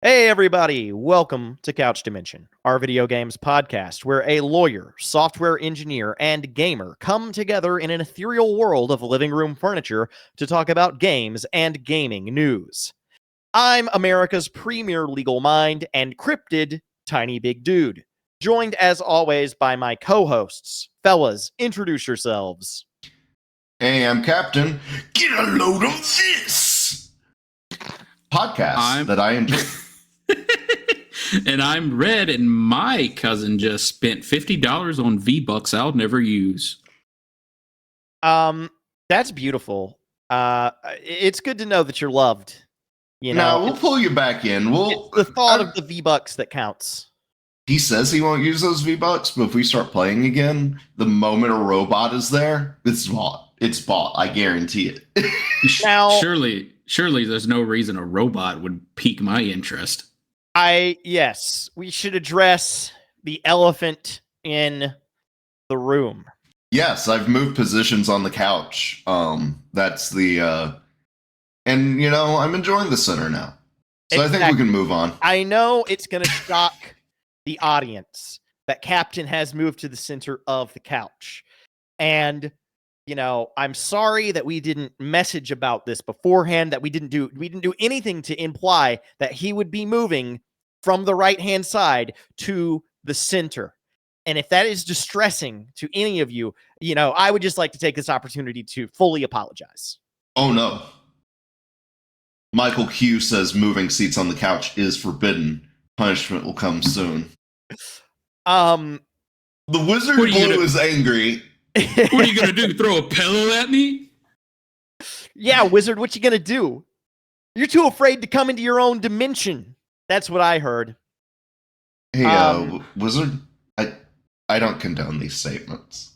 Hey, everybody. Welcome to Couch Dimension, our video games podcast where a lawyer, software engineer, and gamer come together in an ethereal world of living room furniture to talk about games and gaming news. I'm America's premier legal mind and cryptid tiny big dude, joined as always by my co-hosts. Fellas, introduce yourselves. Hey, I'm Captain. Get a load of this podcast that I enjoy. And I'm Red, and my cousin just spent $50 on V-Bucks I'll never use. That's beautiful. It's good to know that you're loved. You know, No, we'll pull you back in. It's the thought of the V-Bucks that counts. He says he won't use those V-Bucks, but if we start playing again, the moment a robot is there, it's bought. It's bought. I guarantee it. Now, surely there's no reason a robot would pique my interest. Yes, we should address the elephant in the room. Yes, I've moved positions on the couch. That's the, and I'm enjoying the center now. So exactly. I think we can move on. I know it's going to shock the audience that Captain has moved to the center of the couch. And, I'm sorry that we didn't message about this beforehand, that we didn't do anything to imply that he would be moving from the right-hand side to the center. And if that is distressing to any of you, I would just like to take this opportunity to fully apologize. Oh, no. Michael Q says moving seats on the couch is forbidden. Punishment will come soon. The Wizard Blue is angry. What are you going to do? Throw a pillow at me? Yeah, Wizard, what you going to do? You're too afraid to come into your own dimension. That's what I heard. Hey, Wizard, I don't condone these statements.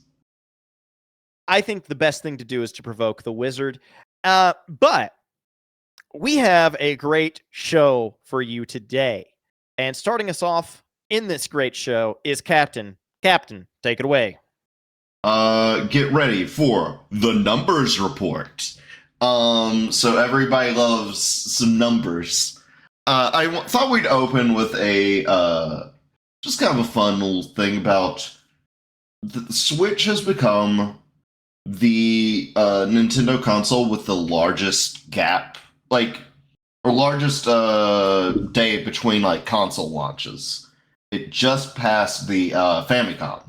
I think the best thing to do is to provoke the Wizard. But we have a great show for you today. And starting us off in this great show is Captain. Captain, take it away. Get ready for the numbers report. So everybody loves some numbers. I thought we'd open with a just kind of a fun little thing about the Switch has become the Nintendo console with the largest gap, or largest day between console launches. It just passed the Famicom.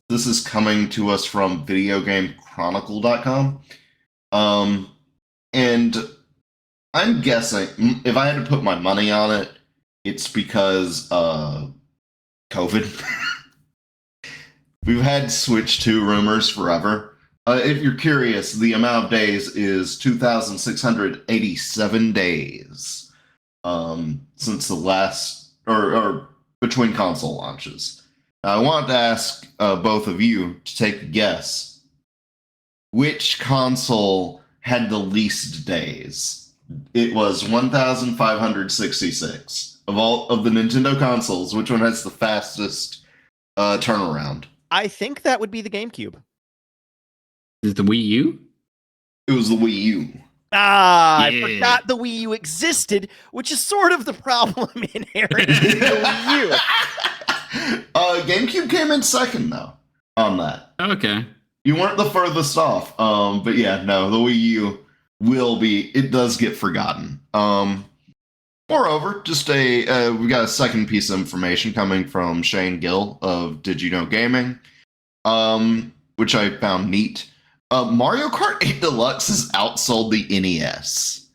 This is coming to us from videogamechronicle.com. And I'm guessing, if I had to put my money on it, it's because COVID. We've had Switch 2 rumors forever. If you're curious, the amount of days is 2,687 days since the last, or between console launches. I wanted to ask both of you to take a guess. Which console had the least days? It was 1,566. Of all of the Nintendo consoles, which one has the fastest turnaround? I think that would be the GameCube. Is it the Wii U? It was the Wii U. Yeah. I forgot the Wii U existed, which is sort of the problem inherent in the Wii U. GameCube came in second, though, on that. Okay. You weren't the furthest off. But yeah, no, the Wii U it does get forgotten. Moreover, we got a second piece of information coming from Shane Gill of Did You Know Gaming, which I found neat. Mario Kart 8 Deluxe has outsold the NES.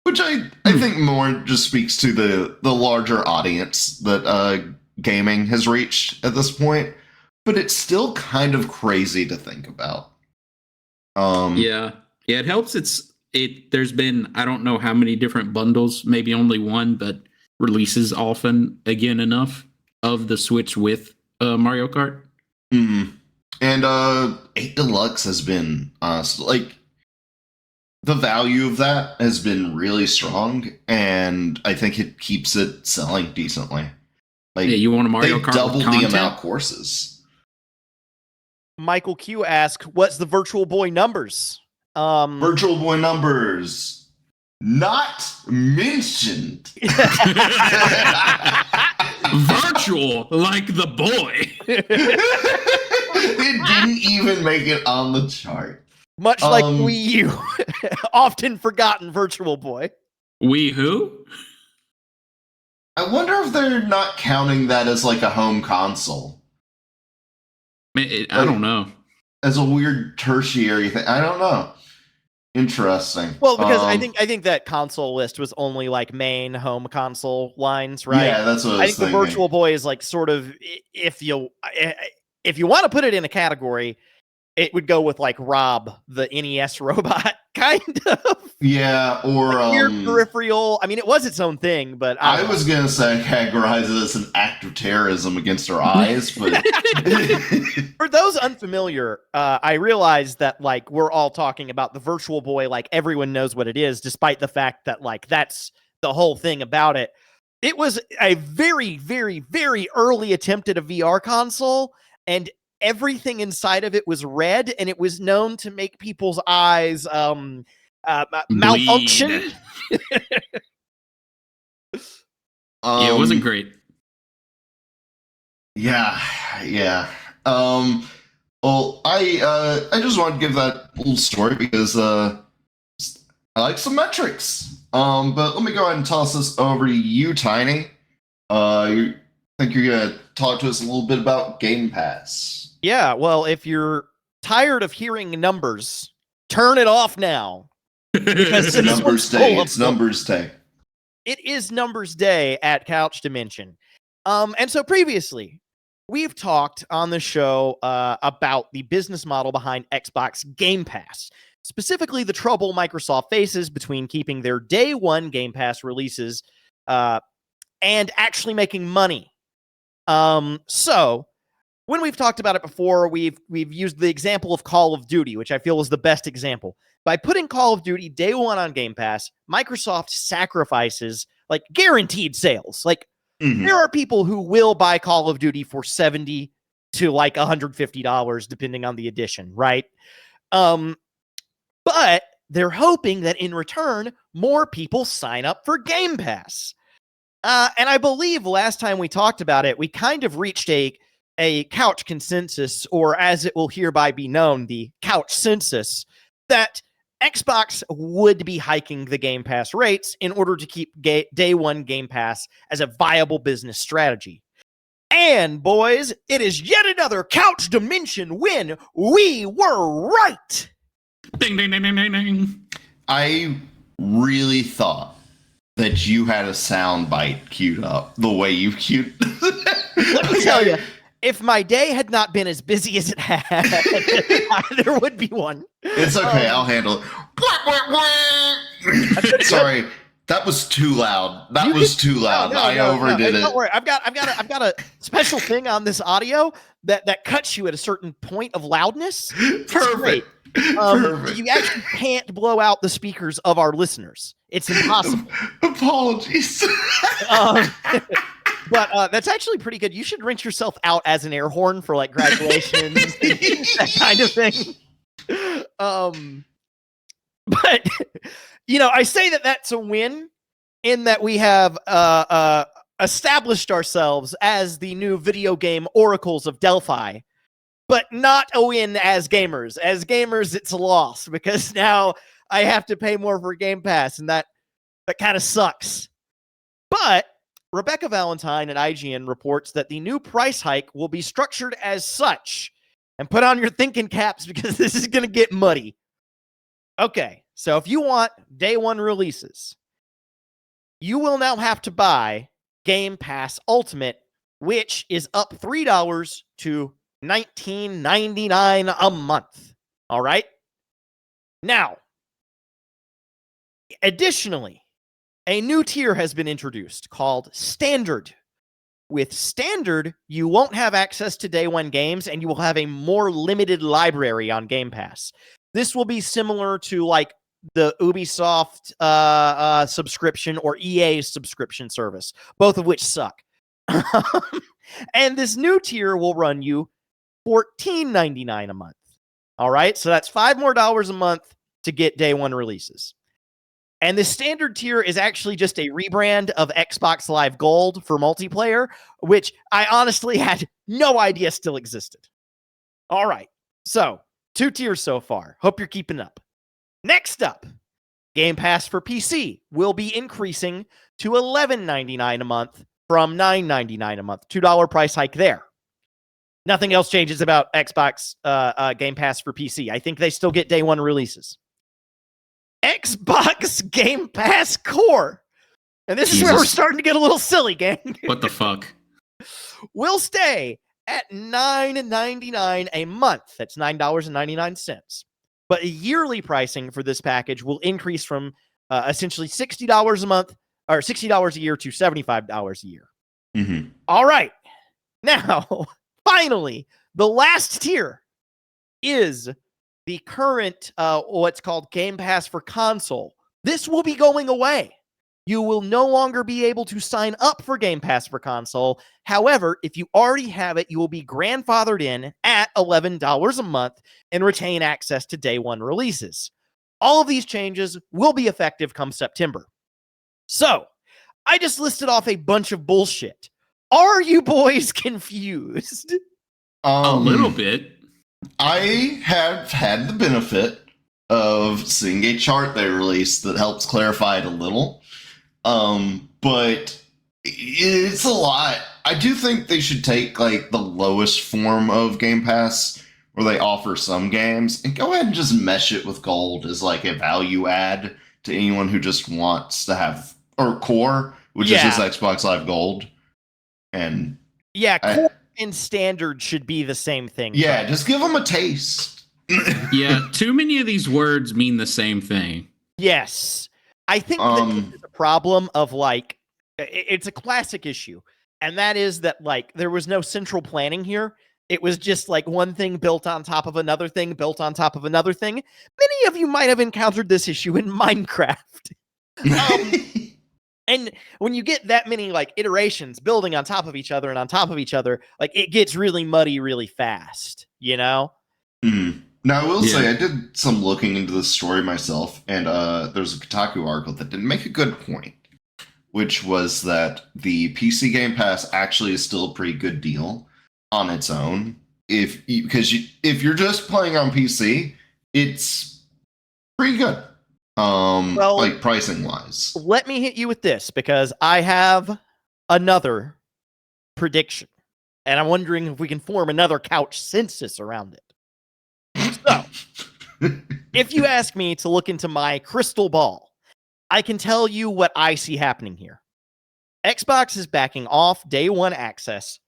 Which I think more just speaks to the larger audience that gaming has reached at this point. But it's still kind of crazy to think about. Yeah, it helps. There's been, I don't know how many different bundles, maybe only one, but releases often again enough of the Switch with Mario Kart. Mm-hmm. And 8 Deluxe has been the value of that has been really strong, and I think it keeps it selling decently. You want a Mario Kart? Double the amount of courses. Michael Q asked, "What's the Virtual Boy numbers?" Virtual Boy numbers. not mentioned. Virtual, like the boy. It didn't even make it on the chart. Much like Wii U, often forgotten Virtual Boy. Wii who? I wonder if they're not counting that as like a home console. I don't know. As a weird tertiary thing. I don't know. Interesting. Well, because I think that console list was only like main home console lines, right? Yeah, that's what I was thinking. The Virtual Boy is like sort of, if you want to put it in a category, it would go with like Rob, the NES robot, kind of. Yeah, or weird peripheral. I mean, it was its own thing, but I was gonna say categorize it as an act of terrorism against our eyes, but for those unfamiliar, I realize that like we're all talking about the Virtual Boy, like everyone knows what it is, despite the fact that like that's the whole thing about it. It was a very, very, very early attempt at a VR console, and everything inside of it was red, and it was known to make people's eyes malfunction. Yeah, it wasn't great. Yeah. Well, I just want to give that little story because I like some metrics. But let me go ahead and toss this over to you, Tiny. You think you're gonna talk to us a little bit about Game Pass? Yeah, well, if you're tired of hearing numbers, turn it off now. Because It's numbers day. It's numbers day. It is numbers day at Couch Dimension. And so previously, we've talked on the show about the business model behind Xbox Game Pass, specifically the trouble Microsoft faces between keeping their day one Game Pass releases and actually making money. So when we've talked about it before, we've used the example of Call of Duty, which I feel is the best example. By putting Call of Duty day one on Game Pass, Microsoft sacrifices like guaranteed sales. Like there are people who will buy Call of Duty for $70 to like $150, depending on the edition, right? But they're hoping that in return, more people sign up for Game Pass. And I believe last time we talked about it, we kind of reached a couch consensus, or as it will hereby be known, the couch census, that Xbox would be hiking the Game Pass rates in order to keep day one Game Pass as a viable business strategy. And boys, it is yet another Couch Dimension win. We were right. Ding, ding, ding, ding, ding, ding. I really thought that you had a sound bite queued up the way you queued. Let me tell you, if my day had not been as busy as it had, there would be one. It's okay. I'll handle it. Sorry, that was too loud. That was too loud. I overdid it. Don't worry. I've got a special thing on this audio that cuts you at a certain point of loudness. Perfect. Perfect. You actually can't blow out the speakers of our listeners. It's impossible. Apologies. But that's actually pretty good. You should rinse yourself out as an air horn for like graduations, that kind of thing. But you know, I say that that's a win in that we have established ourselves as the new video game oracles of Delphi, but not a win as gamers. As gamers, it's a loss because now I have to pay more for Game Pass, and that kind of sucks. But Rebecca Valentine at IGN reports that the new price hike will be structured as such. And put on your thinking caps because this is going to get muddy. Okay, so if you want day one releases, you will now have to buy Game Pass Ultimate, which is up $3 to $19.99 a month. All right? Now, additionally, a new tier has been introduced called Standard. With Standard, you won't have access to day one games, and you will have a more limited library on Game Pass. This will be similar to like the Ubisoft subscription or EA subscription service, both of which suck. And this new tier will run you $14.99 a month. All right, so that's $5 more a month to get day one releases. And the standard tier is actually just a rebrand of Xbox Live Gold for multiplayer, which I honestly had no idea still existed. All right. So 2 tiers so far. Hope you're keeping up. Next up, Game Pass for PC will be increasing to $11.99 a month from $9.99 a month. $2 price hike there. Nothing else changes about Xbox Game Pass for PC. I think they still get day one releases. Xbox Game Pass Core. And this is where we're starting to get a little silly, gang. What the fuck? Will stay at $9.99 a month. That's $9.99. But yearly pricing for this package will increase from essentially $60 a month or $60 a year to $75 a year. Mm-hmm. All right. Now, finally, the last tier is the current what's called Game Pass for console. This will be going away. You will no longer be able to sign up for Game Pass for console. However, if you already have it, you will be grandfathered in at $11 a month and retain access to day one releases. All of these changes will be effective come September. So, I just listed off a bunch of bullshit. Are you boys confused? A little bit. I have had the benefit of seeing a chart they released that helps clarify it a little. But it's a lot. I do think they should take like the lowest form of Game Pass where they offer some games and go ahead and just mesh it with gold as like a value add to anyone who just wants to have, or core, which is just Xbox Live Gold. And core and standard should be the same thing. Yeah, just give them a taste. Yeah, too many of these words mean the same thing. Yes. I think that is a problem of like, it's a classic issue. And that is that like, there was no central planning here. It was just like one thing built on top of another thing, built on top of another thing. Many of you might have encountered this issue in Minecraft. And when you get that many like iterations building on top of each other and on top of each other, like it gets really muddy really fast, you know? Mm. Now, I will say I did some looking into the story myself, and there's a Kotaku article that didn't make a good point, which was that the PC Game Pass actually is still a pretty good deal on its own. If you're just playing on PC, it's pretty good. Well, like pricing wise. Let me hit you with this because I have another prediction, and I'm wondering if we can form another couch census around it. So, if you ask me to look into my crystal ball, I can tell you what I see happening here. Xbox is backing off day one access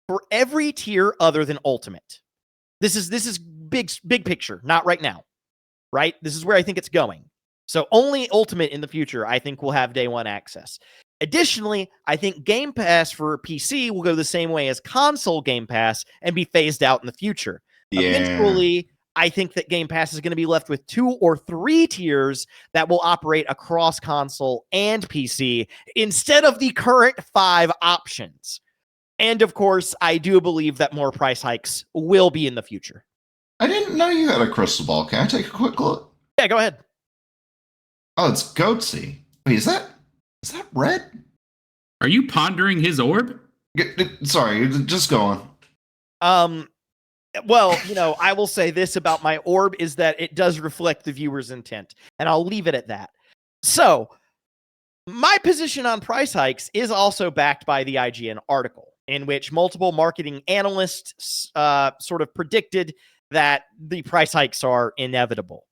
for every tier other than Ultimate. This is big picture, not right now. Right? This is where I think it's going. So only Ultimate in the future, I think, will have day one access. Additionally, I think Game Pass for PC will go the same way as console Game Pass and be phased out in the future. Yeah. Eventually, I think that Game Pass is going to be left with 2 or 3 tiers that will operate across console and PC instead of the current 5 options. And of course, I do believe that more price hikes will be in the future. I didn't know you had a crystal ball. Can I take a quick look? Yeah, go ahead. Oh, it's goatsy. Wait, is that red? Are you pondering his orb? Sorry, just go on. Well, I will say this about my orb is that it does reflect the viewer's intent, and I'll leave it at that. So, my position on price hikes is also backed by the IGN article, in which multiple marketing analysts sort of predicted that the price hikes are inevitable.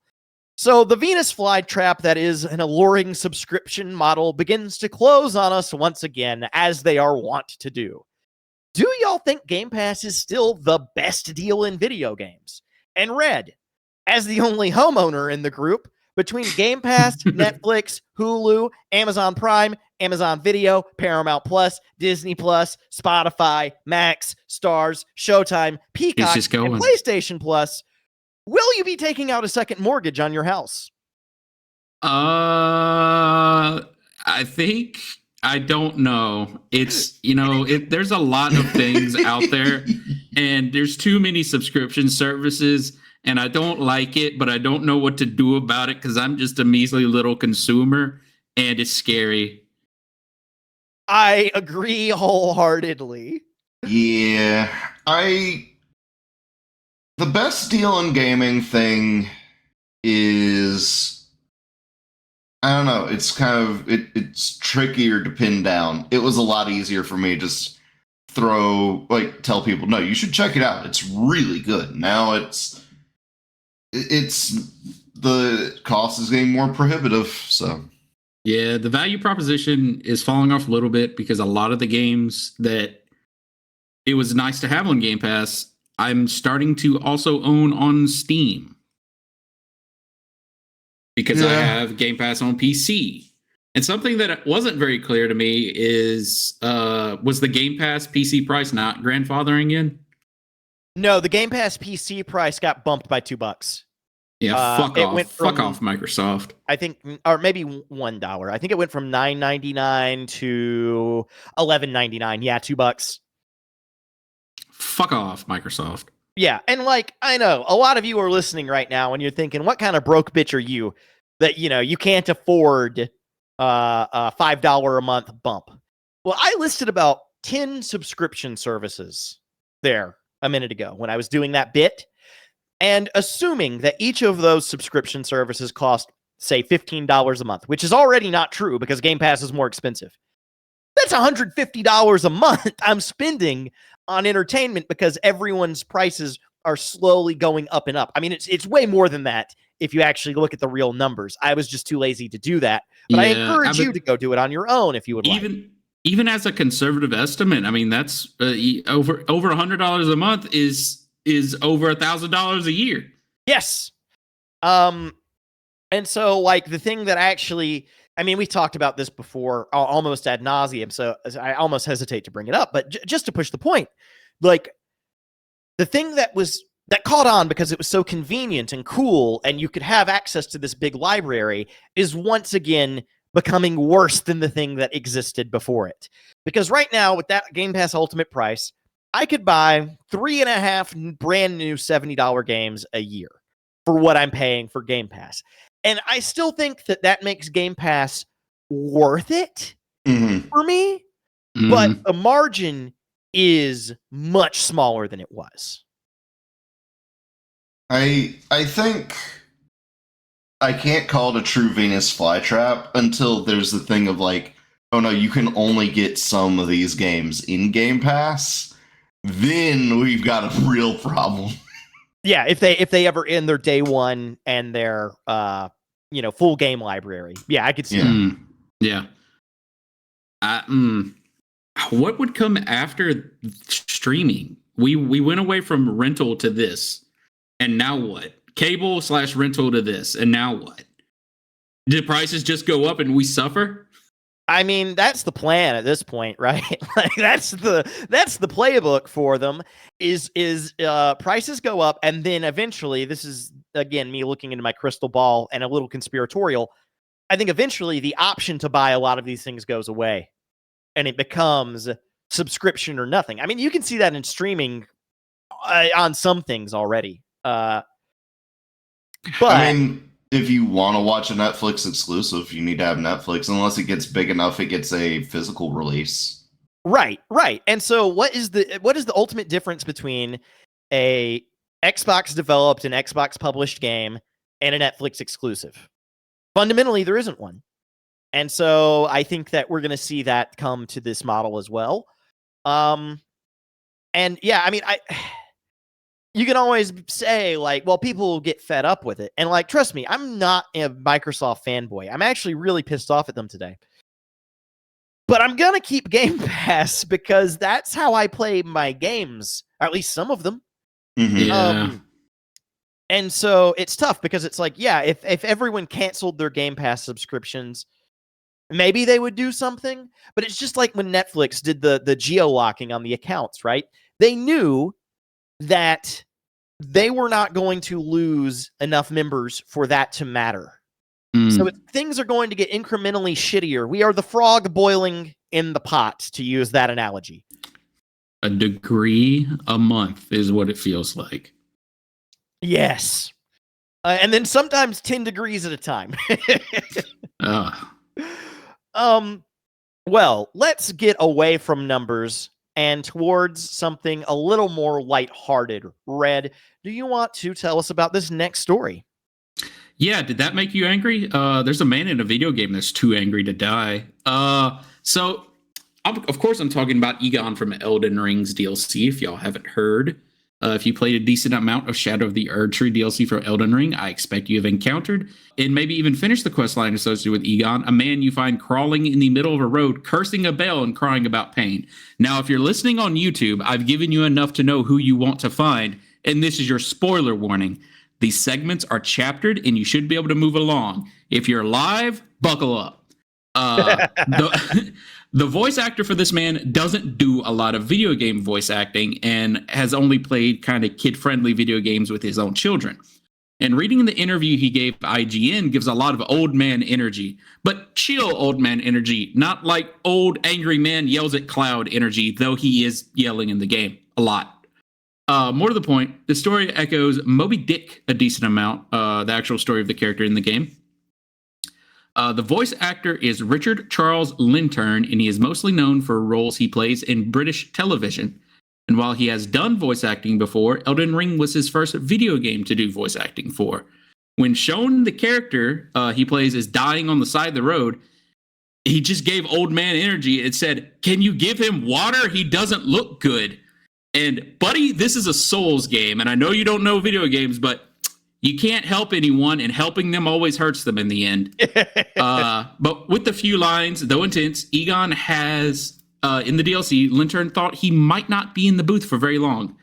So the Venus flytrap that is an alluring subscription model begins to close on us once again, as they are wont to do. Do y'all think Game Pass is still the best deal in video games? And Red, as the only homeowner in the group, between Game Pass, Netflix, Hulu, Amazon Prime, Amazon Video, Paramount Plus, Disney Plus, Spotify, Max, Stars, Showtime, Peacock, and PlayStation Plus, will you be taking out a second mortgage on your house? I think, I don't know. It's, there's a lot of things out there, and there's too many subscription services, and I don't like it, but I don't know what to do about it because I'm just a measly little consumer, and it's scary. I agree wholeheartedly. Yeah, the best deal in gaming thing is, I don't know, it's kind of it's trickier to pin down. It was a lot easier for me to just tell people, no, you should check it out. It's really good. Now it's the cost is getting more prohibitive, so Yeah, the value proposition is falling off a little bit because a lot of the games that it was nice to have on Game Pass, I'm starting to also own on Steam because I have Game Pass on PC. And something that wasn't very clear to me is, was the Game Pass PC price not grandfathering in? No, the Game Pass PC price got bumped by $2. Yeah, fuck off. Went fuck off, Microsoft. I think, or maybe $1. I think it went from $9.99 to $11.99. Yeah, $2. Fuck off, Microsoft. Yeah, and I know a lot of you are listening right now, and you're thinking, "What kind of broke bitch are you that you can't afford a $5 a month bump?" Well, I listed about 10 subscription services there a minute ago when I was doing that bit. And assuming that each of those subscription services cost, say, $15 a month, which is already not true because Game Pass is more expensive. That's $150 a month I'm spending on entertainment because everyone's prices are slowly going up and up. I mean, it's way more than that if you actually look at the real numbers. I was just too lazy to do that. But I encourage you to go do it on your own if you would like. Even as a conservative estimate, I mean, that's over $100 a month is over $1,000 a year. Yes. And so the thing that actually, I mean, we talked about this before almost ad nauseum, so I almost hesitate to bring it up, but just to push the point, the thing that caught on because it was so convenient and cool and you could have access to this big library is once again becoming worse than the thing that existed before it. Because right now with that Game Pass Ultimate price, I could buy 3.5 brand new $70 games a year for what I'm paying for Game Pass. And I still think that makes Game Pass worth it for me, but the margin is much smaller than it was. I think I can't call it a true Venus flytrap until there's the thing of oh no, you can only get some of these games in Game Pass. Then we've got a real problem. Yeah, if they ever end their day one and their full game library. Yeah, I could see that. Yeah. What would come after streaming? We went away from rental to this, and now what? Cable/rental to this, and now what? Did prices just go up and we suffer? I mean, that's the plan at this point, right? That's the playbook for them is prices go up, and then eventually, this is again me looking into my crystal ball and a little conspiratorial. I think eventually the option to buy a lot of these things goes away, and it becomes subscription or nothing. I mean, you can see that in streaming on some things already. But I mean, if you want to watch a Netflix exclusive, you need to have Netflix. Unless it gets big enough, it gets a physical release. Right. And so, what is the ultimate difference between a Xbox developed and Xbox published game and a Netflix exclusive? Fundamentally, there isn't one. And so, I think that we're going to see that come to this model as well. And yeah, I mean, you can always say well, people will get fed up with it. And trust me, I'm not a Microsoft fanboy. I'm actually really pissed off at them today. But I'm going to keep Game Pass because that's how I play my games, or at least some of them. Yeah. And so it's tough because it's if everyone canceled their Game Pass subscriptions, maybe they would do something. But it's just like when Netflix did the geo-locking on the accounts, right? They knew that they were not going to lose enough members for that to matter. So things are going to get incrementally shittier. We are the frog boiling in the pot, to use that analogy. A degree a month is what it feels like. Yes. And then sometimes 10 degrees at a time. Well, let's get away from numbers and towards something a little more lighthearted. Red, do you want to tell us about this next story? Yeah, did that make you angry? There's a man in a video game that's too angry to die. So, of course, I'm talking about Igon from Elden Ring's DLC, if y'all haven't heard. If you played a decent amount of Shadow of the Erdtree DLC for Elden Ring, I expect you have encountered and maybe even finished the questline associated with Igon, a man you find crawling in the middle of a road, cursing a Bayle and crying about pain. Now, if you're listening on YouTube, I've given you enough to know who you want to find, and this is your spoiler warning. These segments are chaptered, and you should be able to move along. If you're live, buckle up. The voice actor for this man doesn't do a lot of video game voice acting and has only played kind of kid-friendly video games with his own children. And reading the interview he gave IGN gives a lot of old man energy, but chill old man energy, not like old angry man yells at cloud energy, though he is yelling in the game a lot. More to the point, the story echoes Moby Dick a decent amount, the actual story of the character in the game. The voice actor is Richard Charles Lintern, and he is mostly known for roles he plays in British television. And while he has done voice acting before, Elden Ring was his first video game to do voice acting for. When shown the character he plays is dying on the side of the road, he just gave old man energy. It said, "Can you give him water? He doesn't look good." And buddy, this is a Souls game, and I know you don't know video games, but you can't help anyone, and helping them always hurts them in the end. But with the few lines, though intense, Igon has, in the DLC, Lintern thought he might not be in the booth for very long.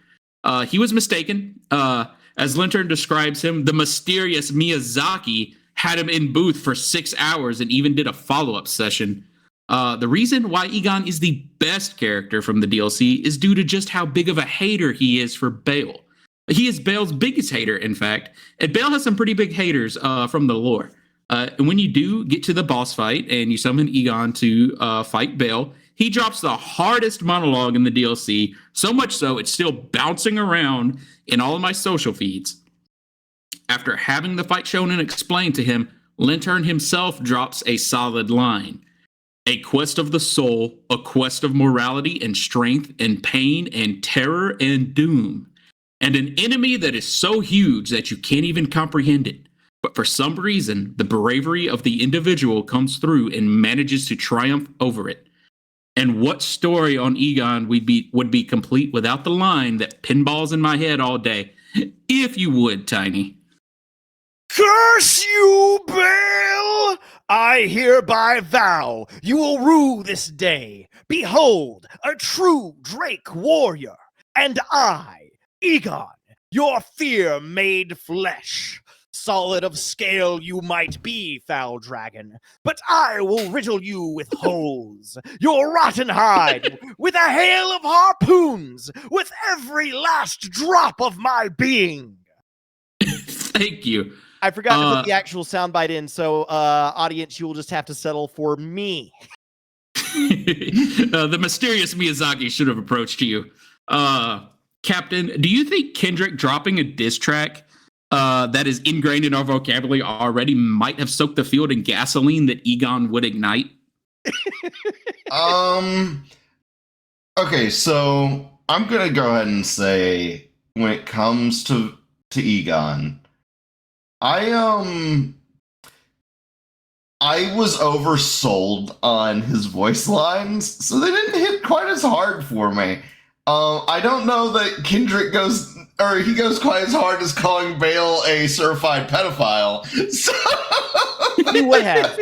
He was mistaken. As Lintern describes him, the mysterious Miyazaki had him in booth for 6 hours and even did a follow-up session. The reason why Igon is the best character from the DLC is due to just how big of a hater he is for Bayle. He is Bayle's biggest hater, in fact. And Bayle has some pretty big haters from the lore. And when you do get to the boss fight and you summon Igon to fight Bayle, he drops the hardest monologue in the DLC, so much so it's still bouncing around in all of my social feeds. After having the fight shown and explained to him, Lintern himself drops a solid line. A quest of the soul, a quest of morality and strength and pain and terror and doom. And an enemy that is so huge that you can't even comprehend it. But for some reason, the bravery of the individual comes through and manages to triumph over it. And what story on Igon would be complete without the line that pinballs in my head all day? If you would, Tiny. Curse you, Bayle! I hereby vow you will rue this day. Behold, a true Drake warrior, and I, Igon, your fear made flesh. Solid of scale you might be, foul dragon, but I will riddle you with holes, your rotten hide, with a hail of harpoons, with every last drop of my being. Thank you. I forgot to put the actual soundbite in, so audience, you will just have to settle for me. The mysterious Miyazaki should have approached you. Captain, do you think Kendrick dropping a diss track that is ingrained in our vocabulary already might have soaked the field in gasoline that Igon would ignite? Okay, so I'm gonna go ahead and say when it comes to Igon, I was oversold on his voice lines, so they didn't hit quite as hard for me. I don't know that Kendrick goes quite as hard as calling Bayle a certified pedophile. So He would have.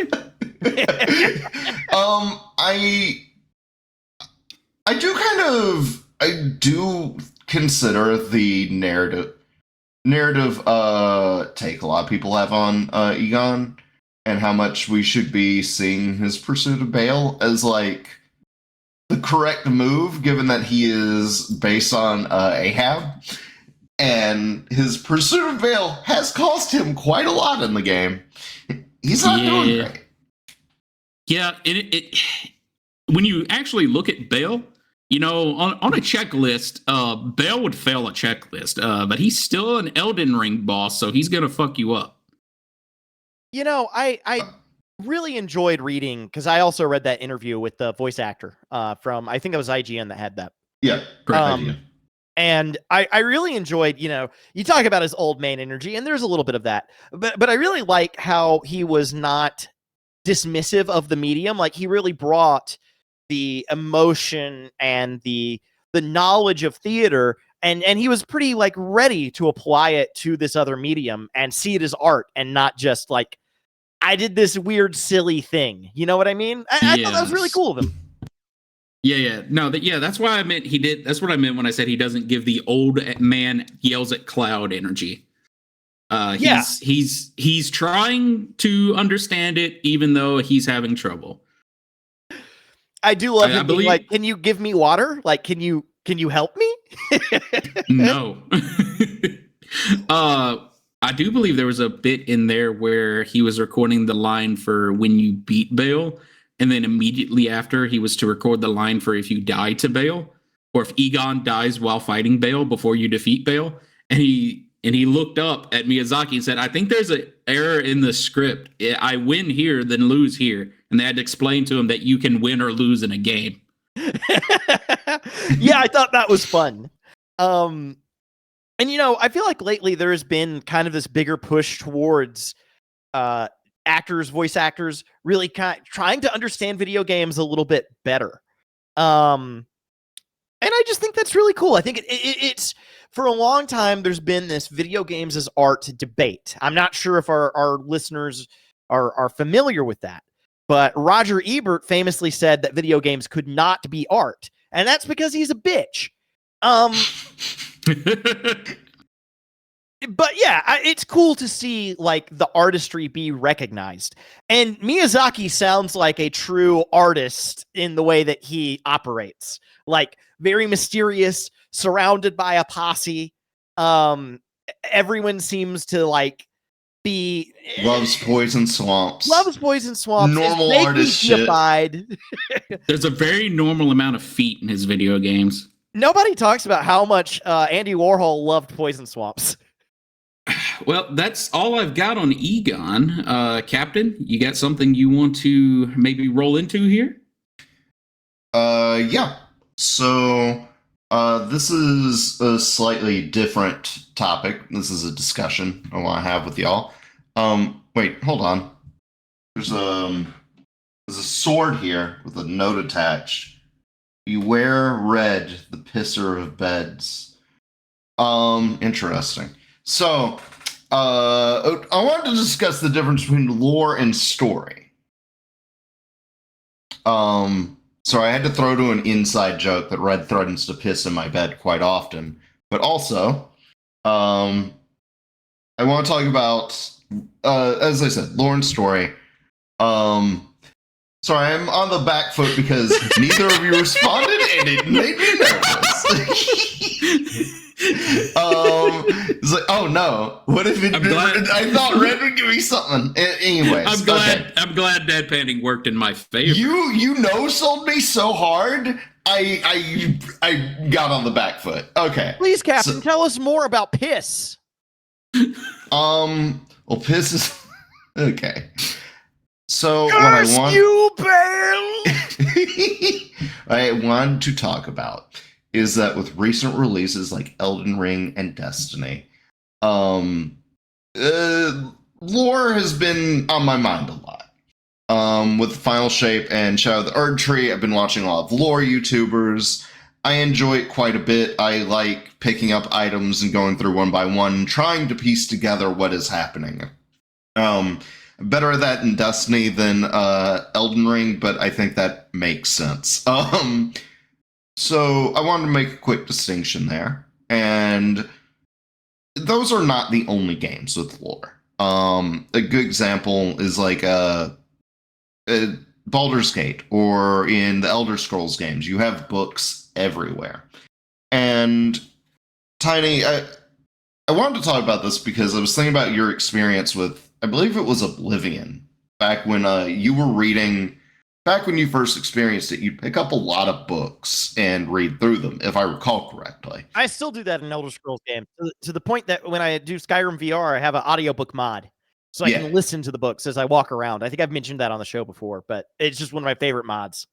I do consider the narrative take a lot of people have on Igon and how much we should be seeing his pursuit of Bayle as like the correct move, given that he is based on Ahab, and his pursuit of Bayle has cost him quite a lot in the game. He's not doing great. Yeah, when you actually look at Bayle, You know, on a checklist, Bayle would fail a checklist, but he's still an Elden Ring boss, so he's gonna fuck you up. You know, I really enjoyed reading, because I also read that interview with the voice actor from, I think it was IGN that had that. Yeah, correct. And I really enjoyed, you know, you talk about his old man energy, and there's a little bit of that, but I really like how he was not dismissive of the medium. Like, he really brought the emotion and the knowledge of theater, and he was pretty like ready to apply it to this other medium and see it as art, and not just like, I did this weird silly thing. You know what I mean? I thought that was really cool of him. Yeah. No, that's why I meant he did. That's what I meant when I said he doesn't give the old man yells at cloud energy. He's trying to understand it, even though he's having trouble. I do love him being like, can you give me water? Like, can you help me? No. I do believe there was a bit in there where he was recording the line for when you beat Bayle, and then immediately after he was to record the line for if you die to Bayle, or if Igon dies while fighting Bayle before you defeat Bayle. And he looked up at Miyazaki and said, I think there's an error in the script. I win here, then lose here. And they had to explain to him that you can win or lose in a game. Yeah, I thought that was fun. And, you know, I feel like lately there has been kind of this bigger push towards voice actors, really trying to understand video games a little bit better. And I just think that's really cool. I think it's for a long time, there's been this video games as art debate. I'm not sure if our listeners are familiar with that, but Roger Ebert famously said that video games could not be art, and that's because he's a bitch. But yeah, it's cool to see like the artistry be recognized. And Miyazaki sounds like a true artist in the way that he operates. Like, very mysterious, surrounded by a posse. Everyone seems to like be loves poison swamps. Normal artist shit. There's a very normal amount of feet in his video games. Nobody talks about how much Andy Warhol loved poison swamps. Well, that's all I've got on Igon. Captain, you got something you want to maybe roll into here? Yeah. So, this is a slightly different topic. This is a discussion I want to have with y'all. Wait, hold on. There's a sword here with a note attached. Beware Red, the pisser of beds. Interesting. So, I wanted to discuss the difference between lore and story. So I had to throw to an inside joke that Red threatens to piss in my bed quite often. But also, I want to talk about, as I said, lore and story. Sorry, I'm on the back foot because neither of you responded, and it made me nervous. It's like, oh no, what if it? I thought Red would give me something. Anyways, I'm glad deadpanning worked in my favor. You sold me so hard. I got on the back foot. Okay, please, Captain, tell us more about piss. Well, piss is okay. So Curse what you, Bayle! I wanted to talk about is that with recent releases like Elden Ring and Destiny, lore has been on my mind a lot. With Final Shape and Shadow of the Erd Tree, I've been watching a lot of lore YouTubers. I enjoy it quite a bit. I like picking up items and going through one by one, trying to piece together what is happening. Better at that in Destiny than Elden Ring, but I think that makes sense. So I wanted to make a quick distinction there. And those are not the only games with lore. A good example is like Baldur's Gate, or in the Elder Scrolls games. You have books everywhere. And Tiny, I wanted to talk about this because I was thinking about your experience with, I believe it was Oblivion, back when you were reading back when you first experienced it, you'd pick up a lot of books and read through them, if I recall correctly. I still do that in Elder Scrolls games to the point that when I do Skyrim VR, I have an audiobook mod. So I can listen to the books as I walk around. I think I've mentioned that on the show before, but it's just one of my favorite mods.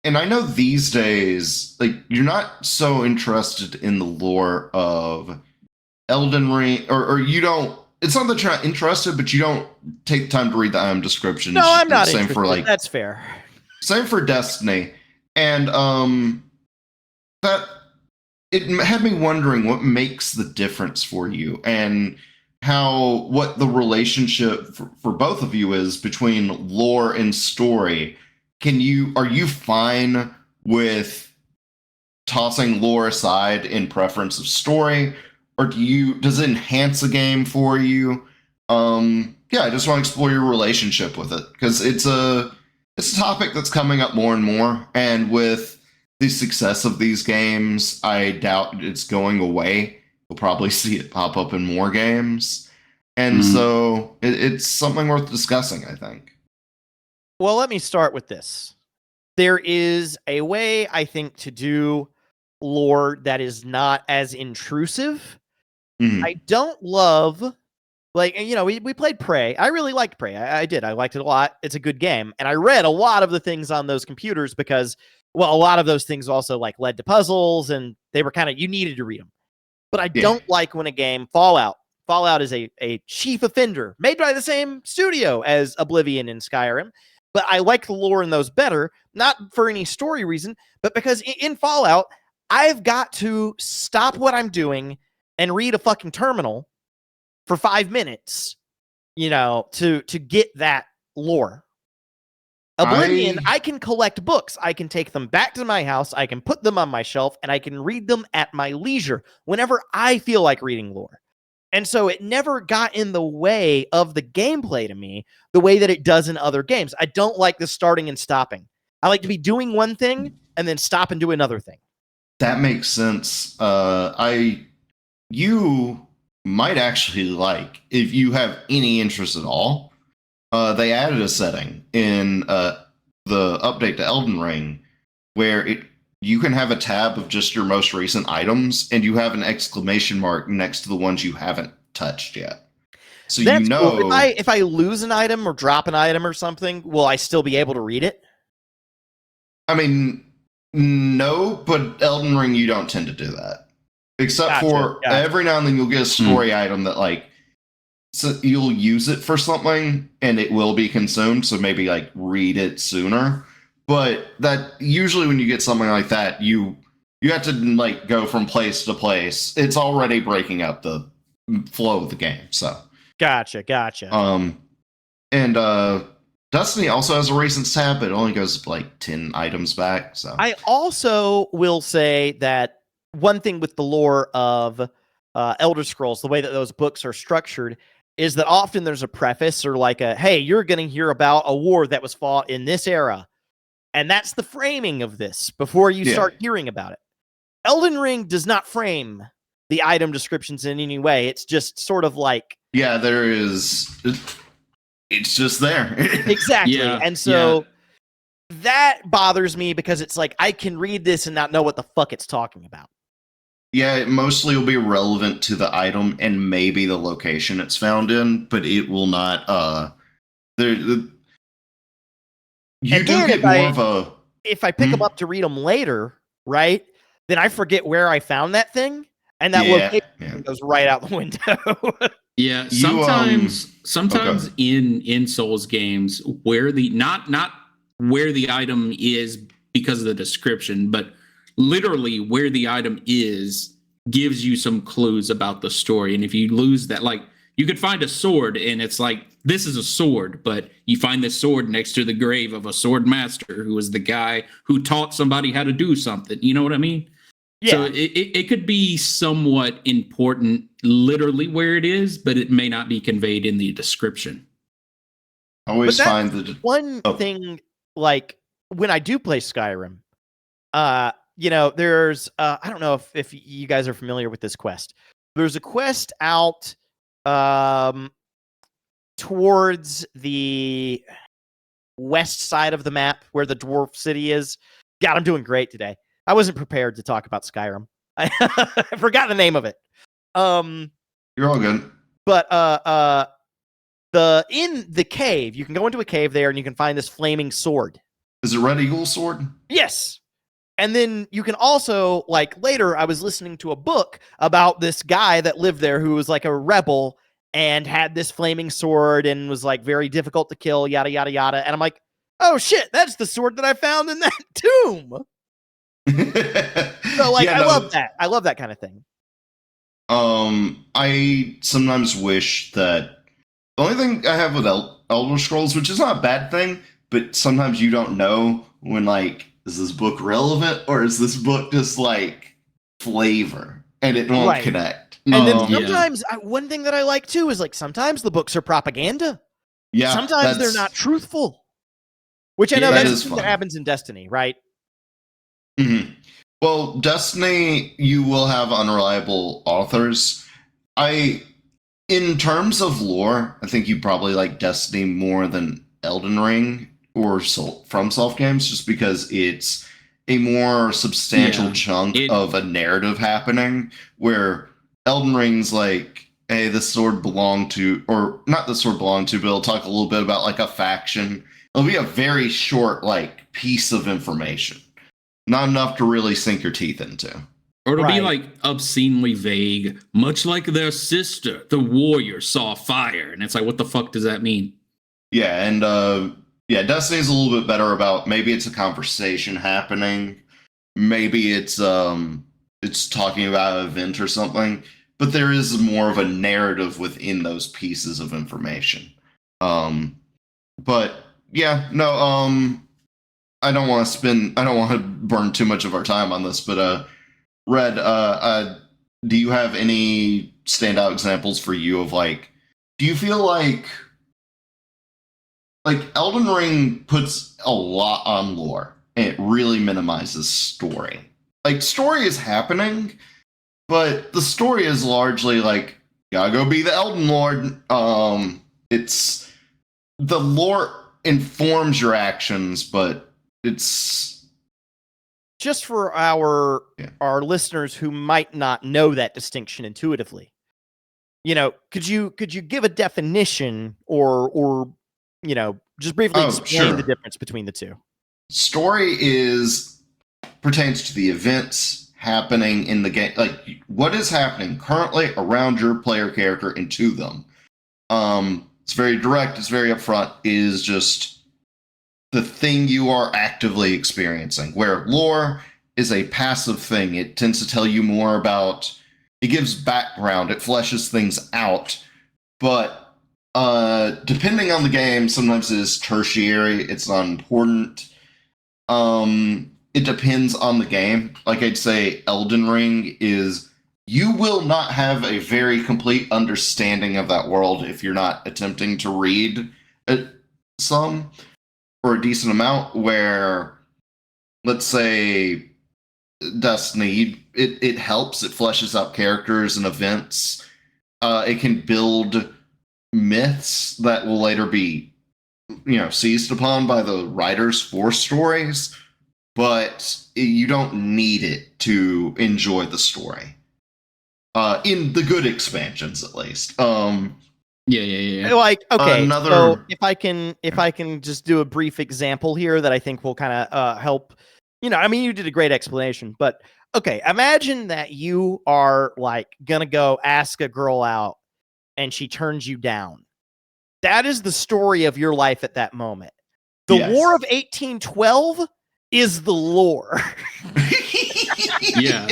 And I know these days, like, you're not so interested in the lore of Elden Ring, or you don't. It's not that you're not interested, but you don't take time to read the descriptions. No, I'm not Same interested. for like that's fair. Same for Destiny, and that it had me wondering what makes the difference for you, and what the relationship for both of you is between lore and story. Are you fine with tossing lore aside in preference of story, or does it enhance the game for you? I just want to explore your relationship with it, because it's a topic that's coming up more and more, and with the success of these games, I doubt it's going away. We'll probably see it pop up in more games, and so it's something worth discussing, I think. Well, let me start with this. There is a way, I think, to do lore that is not as intrusive. I don't love, like, we played Prey. I really liked Prey. I did. I liked it a lot. It's a good game. And I read a lot of the things on those computers because, well, a lot of those things also like led to puzzles, and they were you needed to read them. But I don't like when a game, Fallout is a chief offender made by the same studio as Oblivion and Skyrim. But I like the lore in those better, not for any story reason, but because in Fallout, I've got to stop what I'm doing and read a fucking terminal for 5 minutes, to get that lore. Oblivion, I can collect books. I can take them back to my house. I can put them on my shelf, and I can read them at my leisure whenever I feel like reading lore. And so it never got in the way of the gameplay to me the way that it does in other games. I don't like the starting and stopping. I like to be doing one thing and then stop and do another thing. That makes sense. You might actually like, if you have any interest at all, they added a setting in the update to Elden Ring where you can have a tab of just your most recent items, and you have an exclamation mark next to the ones you haven't touched yet. So that's cool. If I lose an item or drop an item or something, will I still be able to read it? I mean, no, but Elden Ring, you don't tend to do that. Except for every now and then you'll get a story item that so you'll use it for something and it will be consumed. So maybe read it sooner. But that usually when you get something like that, you have to go from place to place. It's already breaking up the flow of the game. So gotcha. And Destiny also has a recent tab, but it only goes 10 items back. So I also will say that one thing with the lore of Elder Scrolls, the way that those books are structured, is that often there's a preface or hey, you're going to hear about a war that was fought in this era. And that's the framing of this before you start hearing about it. Elden Ring does not frame the item descriptions in any way. It's just sort of yeah, there is. It's just there. Exactly. And so that bothers me because it's I can read this and not know what the fuck it's talking about. Yeah, it mostly will be relevant to the item and maybe the location it's found in, but it will not. You do get more of a. If I pick them up to read them later, right, then I forget where I found that thing, and that location goes right out the window. Yeah, sometimes in Souls games where the not where the item is because of the description, but literally where the item is gives you some clues about the story. And if you lose that, you could find a sword and it's this is a sword, but you find this sword next to the grave of a sword master who was the guy who taught somebody how to do something. You know what I mean? Yeah. So it could be somewhat important literally where it is, but it may not be conveyed in the description. I always find that one thing, when I do play Skyrim, there's I don't know if you guys are familiar with this quest. There's a quest out towards the west side of the map where the dwarf city is. God, I'm doing great today. I wasn't prepared to talk about Skyrim. I forgot the name of it. You're all good. But in the cave, you can go into a cave there and you can find this flaming sword. Is it Red Eagle sword? Yes. And then you can also, like, later I was listening to a book about this guy that lived there who was like a rebel and had this flaming sword and was like very difficult to kill, yada, yada, yada. And I'm like, oh shit, that's the sword that I found in that tomb. So, like, I love that. I love that kind of thing. I sometimes wish that the only thing I have with Elder Scrolls, which is not a bad thing, but sometimes you don't know when, like, is this book relevant or is this book just like flavor and it won't connect? And then sometimes one thing that I like too is, like, sometimes the books are propaganda. Yeah. Sometimes they're not truthful. Which I know that's what happens in Destiny, right? Mm-hmm. Well, Destiny, you will have unreliable authors. In terms of lore, I think you probably like Destiny more than Elden Ring or FromSoft games, just because it's a more substantial chunk of a narrative happening, where Elden Ring's like, hey, this sword belonged to, or not the sword belonged to, but it'll talk a little bit about like a faction. It'll be a very short, like, piece of information. Not enough to really sink your teeth into. Or it'll be like obscenely vague, much like their sister, the warrior, saw fire. And it's like, what the fuck does that mean? Yeah, and Destiny's a little bit better about, maybe it's a conversation happening. Maybe it's talking about an event or something. But there is more of a narrative within those pieces of information. But yeah, no, I don't want to burn too much of our time on this, but Red, do you have any standout examples for you of, like, do you feel like Elden Ring puts a lot on lore and it really minimizes story? Like, story is happening, but the story is largely like, gotta go be the Elden Lord. It's the lore informs your actions, but it's just for our listeners who might not know that distinction intuitively. You know, could you give a definition or you know, just briefly explain the difference between the two? Story pertains to the events happening in the game, like what is happening currently around your player character and to them. It's very direct, it's very upfront, it is just the thing you are actively experiencing, where lore is a passive thing. It tends to tell you more about, it gives background, it fleshes things out, but depending on the game, sometimes it is tertiary, it's not important. It depends on the game. Like, I'd say Elden Ring is, you will not have a very complete understanding of that world if you're not attempting to read some or a decent amount, where, let's say, Destiny, it helps, it fleshes out characters and events. It can build myths that will later be, seized upon by the writers for stories, but you don't need it to enjoy the story. In the good expansions, at least. Yeah. Like, okay, so if I can just do a brief example here that I think will kind of help. I mean, you did a great explanation, but okay, imagine that you are, like, gonna go ask a girl out and she turns you down. That is the story of your life at that moment. The War of 1812 is the lore. Yeah.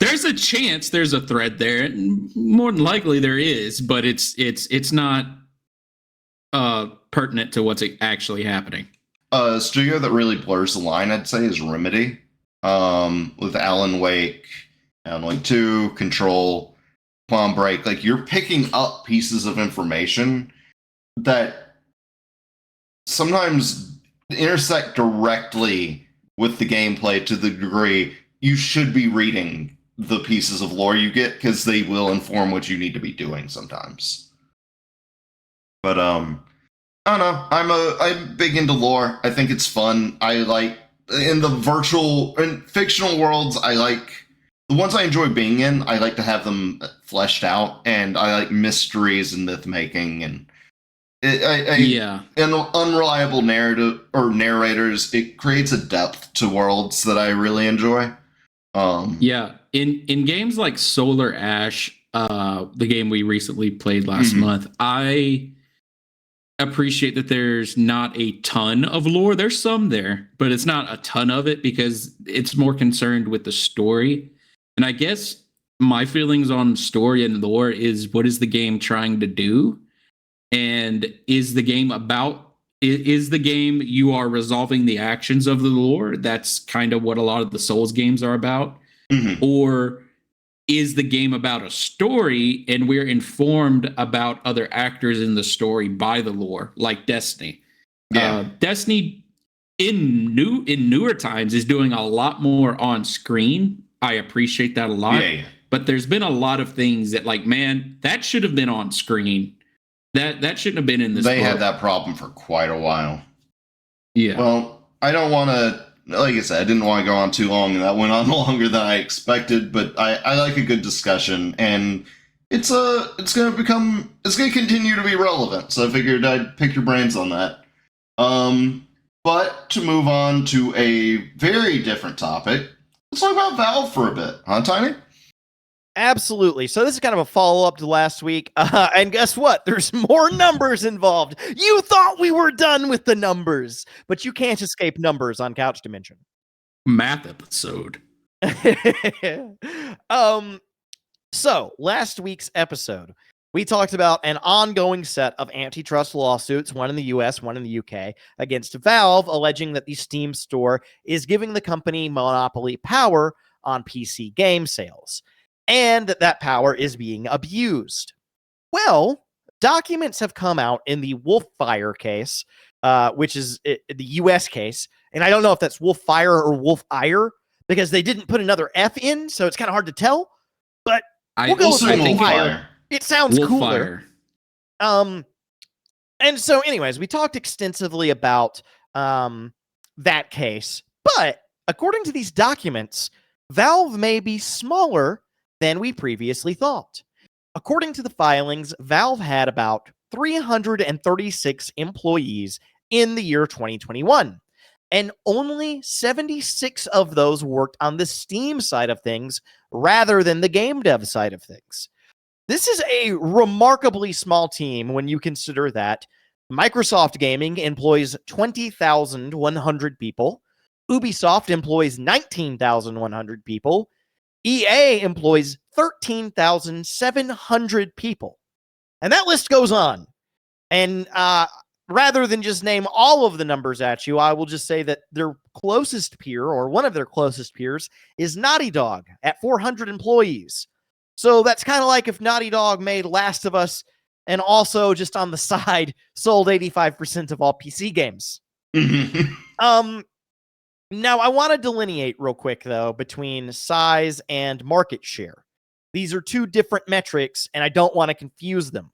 There's a chance there's a thread there, and more than likely there is, but it's not pertinent to what's actually happening. A studio that really blurs the line, I'd say, is Remedy, with Alan Wake 2, Control, Quantum Break. Like, you're picking up pieces of information that sometimes intersect directly with the gameplay to the degree you should be reading the pieces of lore you get, because they will inform what you need to be doing sometimes. But I don't know. I'm big into lore. I think it's fun. I like in the virtual and fictional worlds. I like the ones I enjoy being in. I like to have them fleshed out, and I like mysteries and myth making and and unreliable narrative or narrators. It creates a depth to worlds that I really enjoy. In games like Solar Ash, the game we recently played last month, I appreciate that there's not a ton of lore. There's some there, but it's not a ton of it because it's more concerned with the story. And I guess my feelings on story and lore is, what is the game trying to do? And is the game you are resolving the actions of the lore? That's kind of what a lot of the Souls games are about. Or is the game about a story and we're informed about other actors in the story by the lore, like Destiny? Destiny in newer times is doing a lot more on screen. I appreciate that a lot. But there's been a lot of things that, like, man, that should have been on screen. That shouldn't have been in this. They had that problem for quite a while. Yeah. Well, I don't want to. Like I said, I didn't want to go on too long, and that went on longer than I expected. But I like a good discussion, and it's going to continue to be relevant. So I figured I'd pick your brains on that. But to move on to a very different topic, let's talk about Valve for a bit, huh, Tiny? Absolutely. So this is kind of a follow-up to last week. And guess what? There's more numbers involved. You thought we were done with the numbers, but you can't escape numbers on Couch Dimension. Math episode. So last week's episode, we talked about an ongoing set of antitrust lawsuits, one in the US, one in the UK, against Valve, alleging that the Steam store is giving the company monopoly power on PC game sales, and that power is being abused. Well, documents have come out in the Wolfire case, which is the US case, and I don't know if that's Wolfire or Wolfire, because they didn't put another F in, so it's kind of hard to tell, but we'll go with Wolfire. It sounds cooler. And so anyways, we talked extensively about that case, but according to these documents, Valve may be smaller than we previously thought. According to the filings, Valve had about 336 employees in the year 2021, and only 76 of those worked on the Steam side of things rather than the game dev side of things. This is a remarkably small team when you consider that Microsoft Gaming employs 20,100 people, Ubisoft employs 19,100 people, EA employs 13,700 people. And that list goes on. And rather than just name all of the numbers at you, I will just say that their closest peer, or one of their closest peers, is Naughty Dog at 400 employees. So that's kind of like if Naughty Dog made Last of Us and also just on the side sold 85% of all PC games. Now, I want to delineate real quick, though, between size and market share. These are two different metrics, and I don't want to confuse them.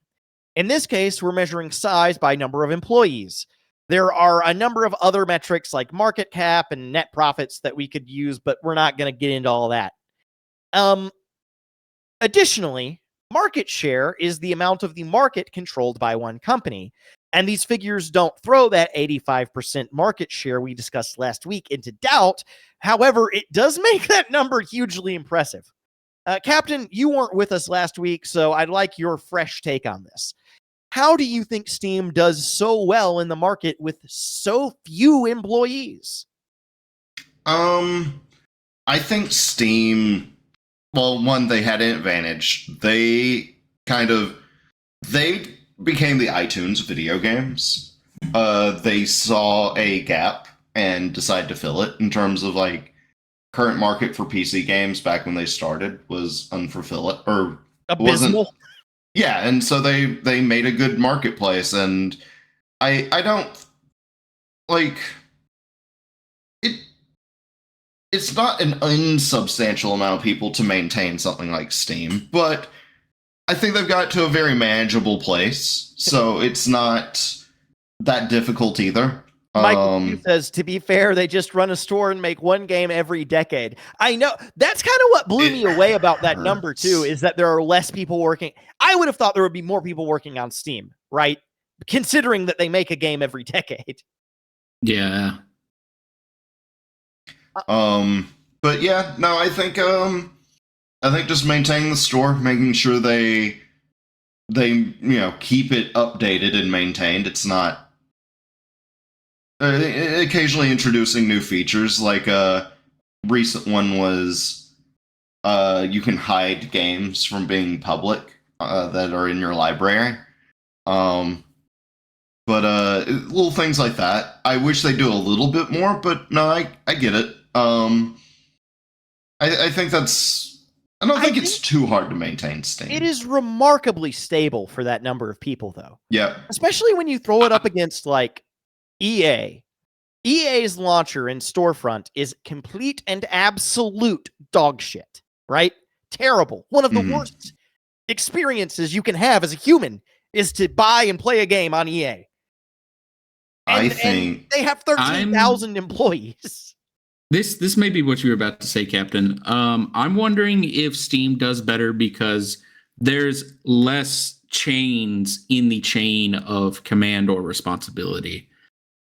In this case, we're measuring size by number of employees. There are a number of other metrics like market cap and net profits that we could use, but we're not going to get into all that. Additionally, market share is the amount of the market controlled by one company. And these figures don't throw that 85% market share we discussed last week into doubt. However, it does make that number hugely impressive. Captain, you weren't with us last week, so I'd like your fresh take on this. How do you think Steam does so well in the market with so few employees? I think Steam, well, one, they had an advantage. They became the iTunes of video games. They saw a gap and decided to fill it in terms of like current market for PC games back when they started was unfulfilled or abysmal. Yeah, and so they made a good marketplace, and I don't like it. It's not an unsubstantial amount of people to maintain something like Steam, but I think they've got it to a very manageable place, so it's not that difficult either. Michael says, to be fair, they just run a store and make one game every decade. I know. That's kind of what blew me away about that number, too, is that there are less people working. I would have thought there would be more people working on Steam, right? Considering that they make a game every decade. Yeah. But yeah, no, I think just maintaining the store, making sure they keep it updated and maintained. It's not occasionally introducing new features, like a recent one was you can hide games from being public that are in your library. But little things like that. I wish they do a little bit more, but no, I get it. I think that's... I don't think it's too hard to maintain Steam. It is remarkably stable for that number of people, though. Yeah. Especially when you throw it up against, like, EA. EA's launcher and storefront is complete and absolute dog shit, right? Terrible. One of the worst experiences you can have as a human is to buy and play a game on EA. And they have 13,000 employees. This may be what you were about to say, Captain. I'm wondering if Steam does better because there's less chains in the chain of command or responsibility.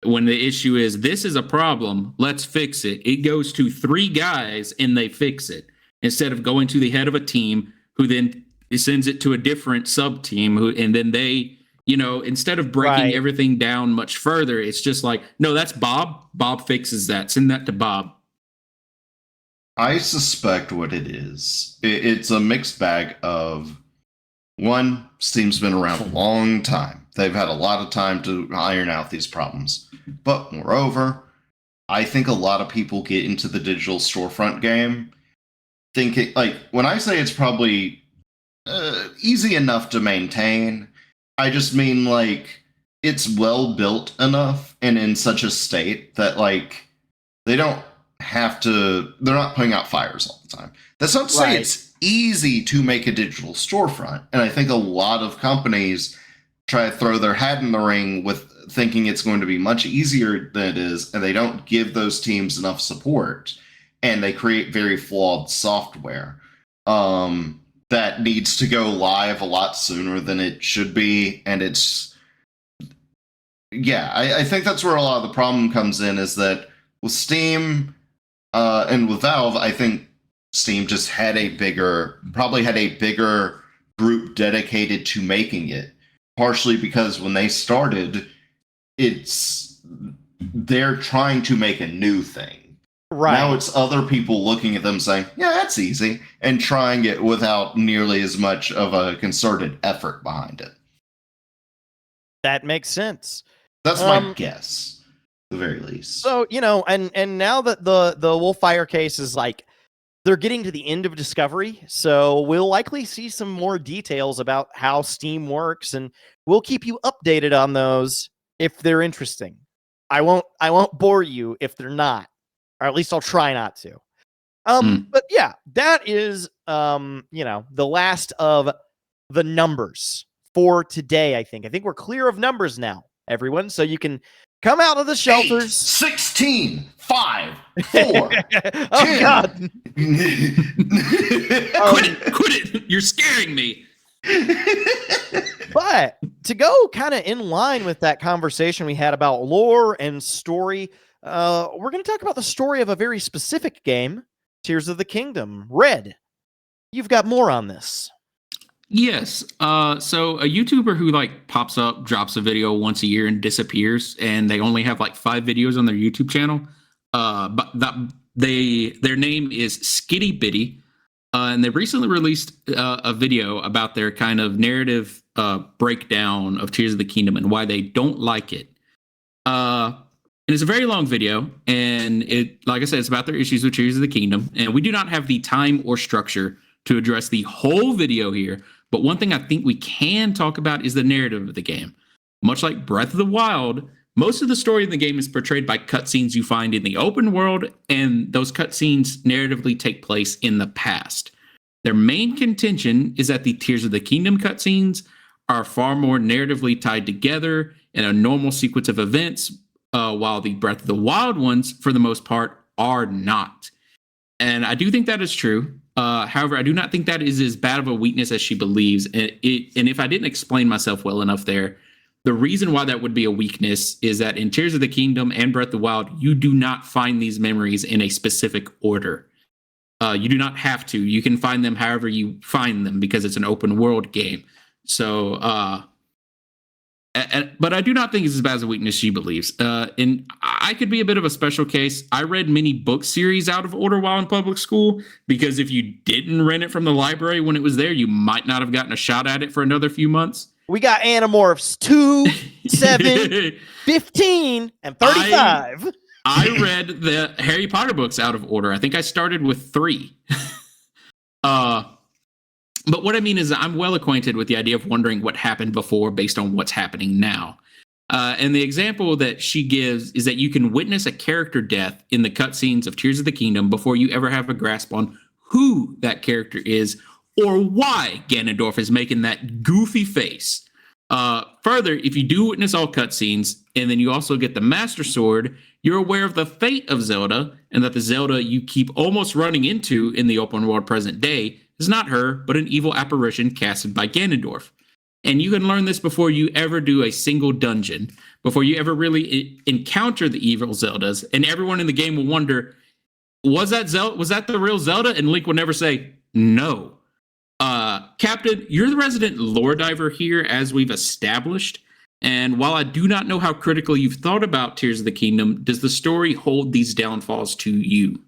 When the issue is, this is a problem, let's fix it. It goes to 3 guys and they fix it. Instead of going to the head of a team who then sends it to a different sub-team and then they, instead of breaking everything down much further, it's just like, no, that's Bob. Bob fixes that. Send that to Bob. I suspect what it is. It's a mixed bag of, one, Steam's been around a long time. They've had a lot of time to iron out these problems. But moreover, I think a lot of people get into the digital storefront game thinking, like, when I say it's probably easy enough to maintain, I just mean, like, it's well built enough and in such a state that, like, they're not putting out fires all the time. That's not to say it's easy to make a digital storefront. And I think a lot of companies try to throw their hat in the ring with thinking it's going to be much easier than it is, and they don't give those teams enough support, and they create very flawed software that needs to go live a lot sooner than it should be. And I think that's where a lot of the problem comes in, is that with Steam and with Valve, I think Steam just probably had a bigger group dedicated to making it. Partially because when they started, they're trying to make a new thing. Right. Now it's other people looking at them saying, yeah, that's easy, and trying it without nearly as much of a concerted effort behind it. That makes sense. That's my guess, at the very least. So, and now that the Wolfire case is like, they're getting to the end of discovery, so we'll likely see some more details about how Steam works, and we'll keep you updated on those if they're interesting. I won't bore you if they're not, or at least I'll try not to. But yeah, that is the last of the numbers for today. I think we're clear of numbers now, everyone, so you can come out of the shelters. 8, 16, 5, 4, 10. Oh, God. Quit it. You're scaring me. But to go kind of in line with that conversation we had about lore and story, we're going to talk about the story of a very specific game, Tears of the Kingdom. Red, you've got more on this. Yes. So a YouTuber who pops up, drops a video once a year and disappears, and they only have 5 videos on their YouTube channel. But their name is Skitty Bitty, and they recently released a video about their kind of narrative breakdown of Tears of the Kingdom and why they don't like it. And it's a very long video, and like I said, it's about their issues with Tears of the Kingdom. And we do not have the time or structure to address the whole video here. But one thing I think we can talk about is the narrative of the game. Much like Breath of the Wild, most of the story in the game is portrayed by cutscenes you find in the open world, and those cutscenes narratively take place in the past. Their main contention is that the Tears of the Kingdom cutscenes are far more narratively tied together in a normal sequence of events, while the Breath of the Wild ones, for the most part, are not. And I do think that is true. However, I do not think that is as bad of a weakness as she believes. And if I didn't explain myself well enough there, the reason why that would be a weakness is that in Tears of the Kingdom and Breath of the Wild, you do not find these memories in a specific order. You do not have to. You can find them however you find them because it's an open world game. So, but I do not think it's as bad as a weakness she believes. And I could be a bit of a special case. I read many book series out of order while in public school because if you didn't rent it from the library when it was there, you might not have gotten a shot at it for another few months. We got Animorphs 2, 7, 15, and 35. I read the Harry Potter books out of order. I think I started with 3. But what I mean is I'm well acquainted with the idea of wondering what happened before based on what's happening now. And the example that she gives is that you can witness a character death in the cutscenes of Tears of the Kingdom before you ever have a grasp on who that character is or why Ganondorf is making that goofy face. Further, if you do witness all cutscenes and then you also get the Master Sword, you're aware of the fate of Zelda and that the Zelda you keep almost running into in the open world present day is not her, but an evil apparition casted by Ganondorf. And you can learn this before you ever do a single dungeon, before you ever really encounter the evil Zeldas, and everyone in the game will wonder, was that the real Zelda? And Link will never say, no. Captain, you're the resident lore diver here, as we've established. And while I do not know how critical you've thought about Tears of the Kingdom, does the story hold these downfalls to you?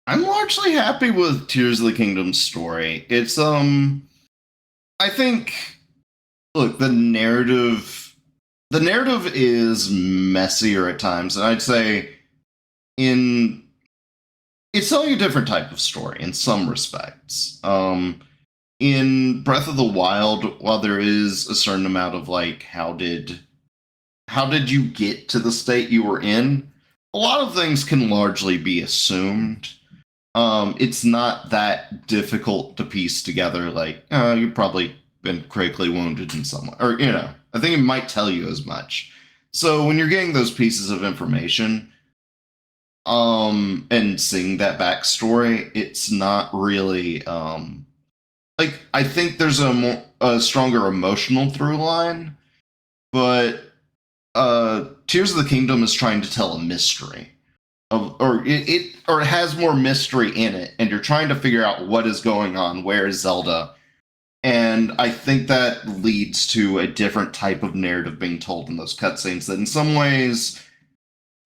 I'm largely happy with Tears of the Kingdom's story. It's, I think, look, the narrative is messier at times, and I'd say it's telling a different type of story in some respects. In Breath of the Wild, while there is a certain amount of like, how did you get to the state you were in? A lot of things can largely be assumed. It's not that difficult to piece together, like, you've probably been critically wounded in some way. Or, I think it might tell you as much. So when you're getting those pieces of information, and seeing that backstory, it's not really, like, I think there's a stronger emotional through line, but Tears of the Kingdom is trying to tell a mystery. Or it has more mystery in it, and you're trying to figure out what is going on, where is Zelda, and I think that leads to a different type of narrative being told in those cutscenes that in some ways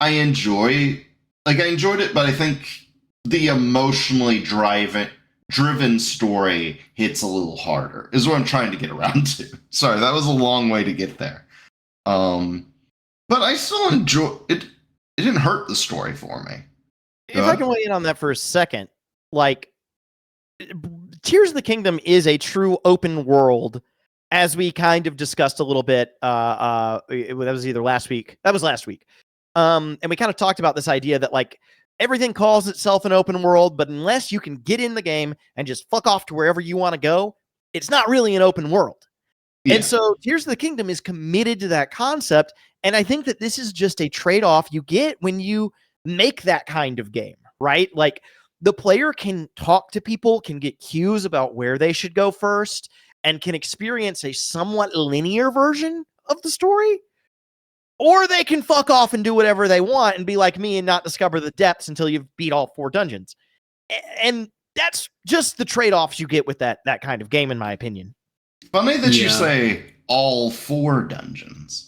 I enjoyed it, but I think the emotionally driven story hits a little harder, is what I'm trying to get around to. Sorry, that was a long way to get there. But I still enjoy it. It didn't hurt the story for me. If I can weigh in on that for a second, like, Tears of the Kingdom is a true open world, as we kind of discussed a little bit. That was either last week. That was last week. And we kind of talked about this idea that, like, everything calls itself an open world, but unless you can get in the game and just fuck off to wherever you want to go, it's not really an open world. Yeah. And so Tears of the Kingdom is committed to that concept. And I think that this is just a trade-off you get when you make that kind of game, right? Like, the player can talk to people, can get cues about where they should go first, and can experience a somewhat linear version of the story. Or they can fuck off and do whatever they want and be like me and not discover the depths until you've beat all 4 dungeons. And that's just the trade-offs you get with that kind of game, in my opinion. Funny that you say all 4 dungeons.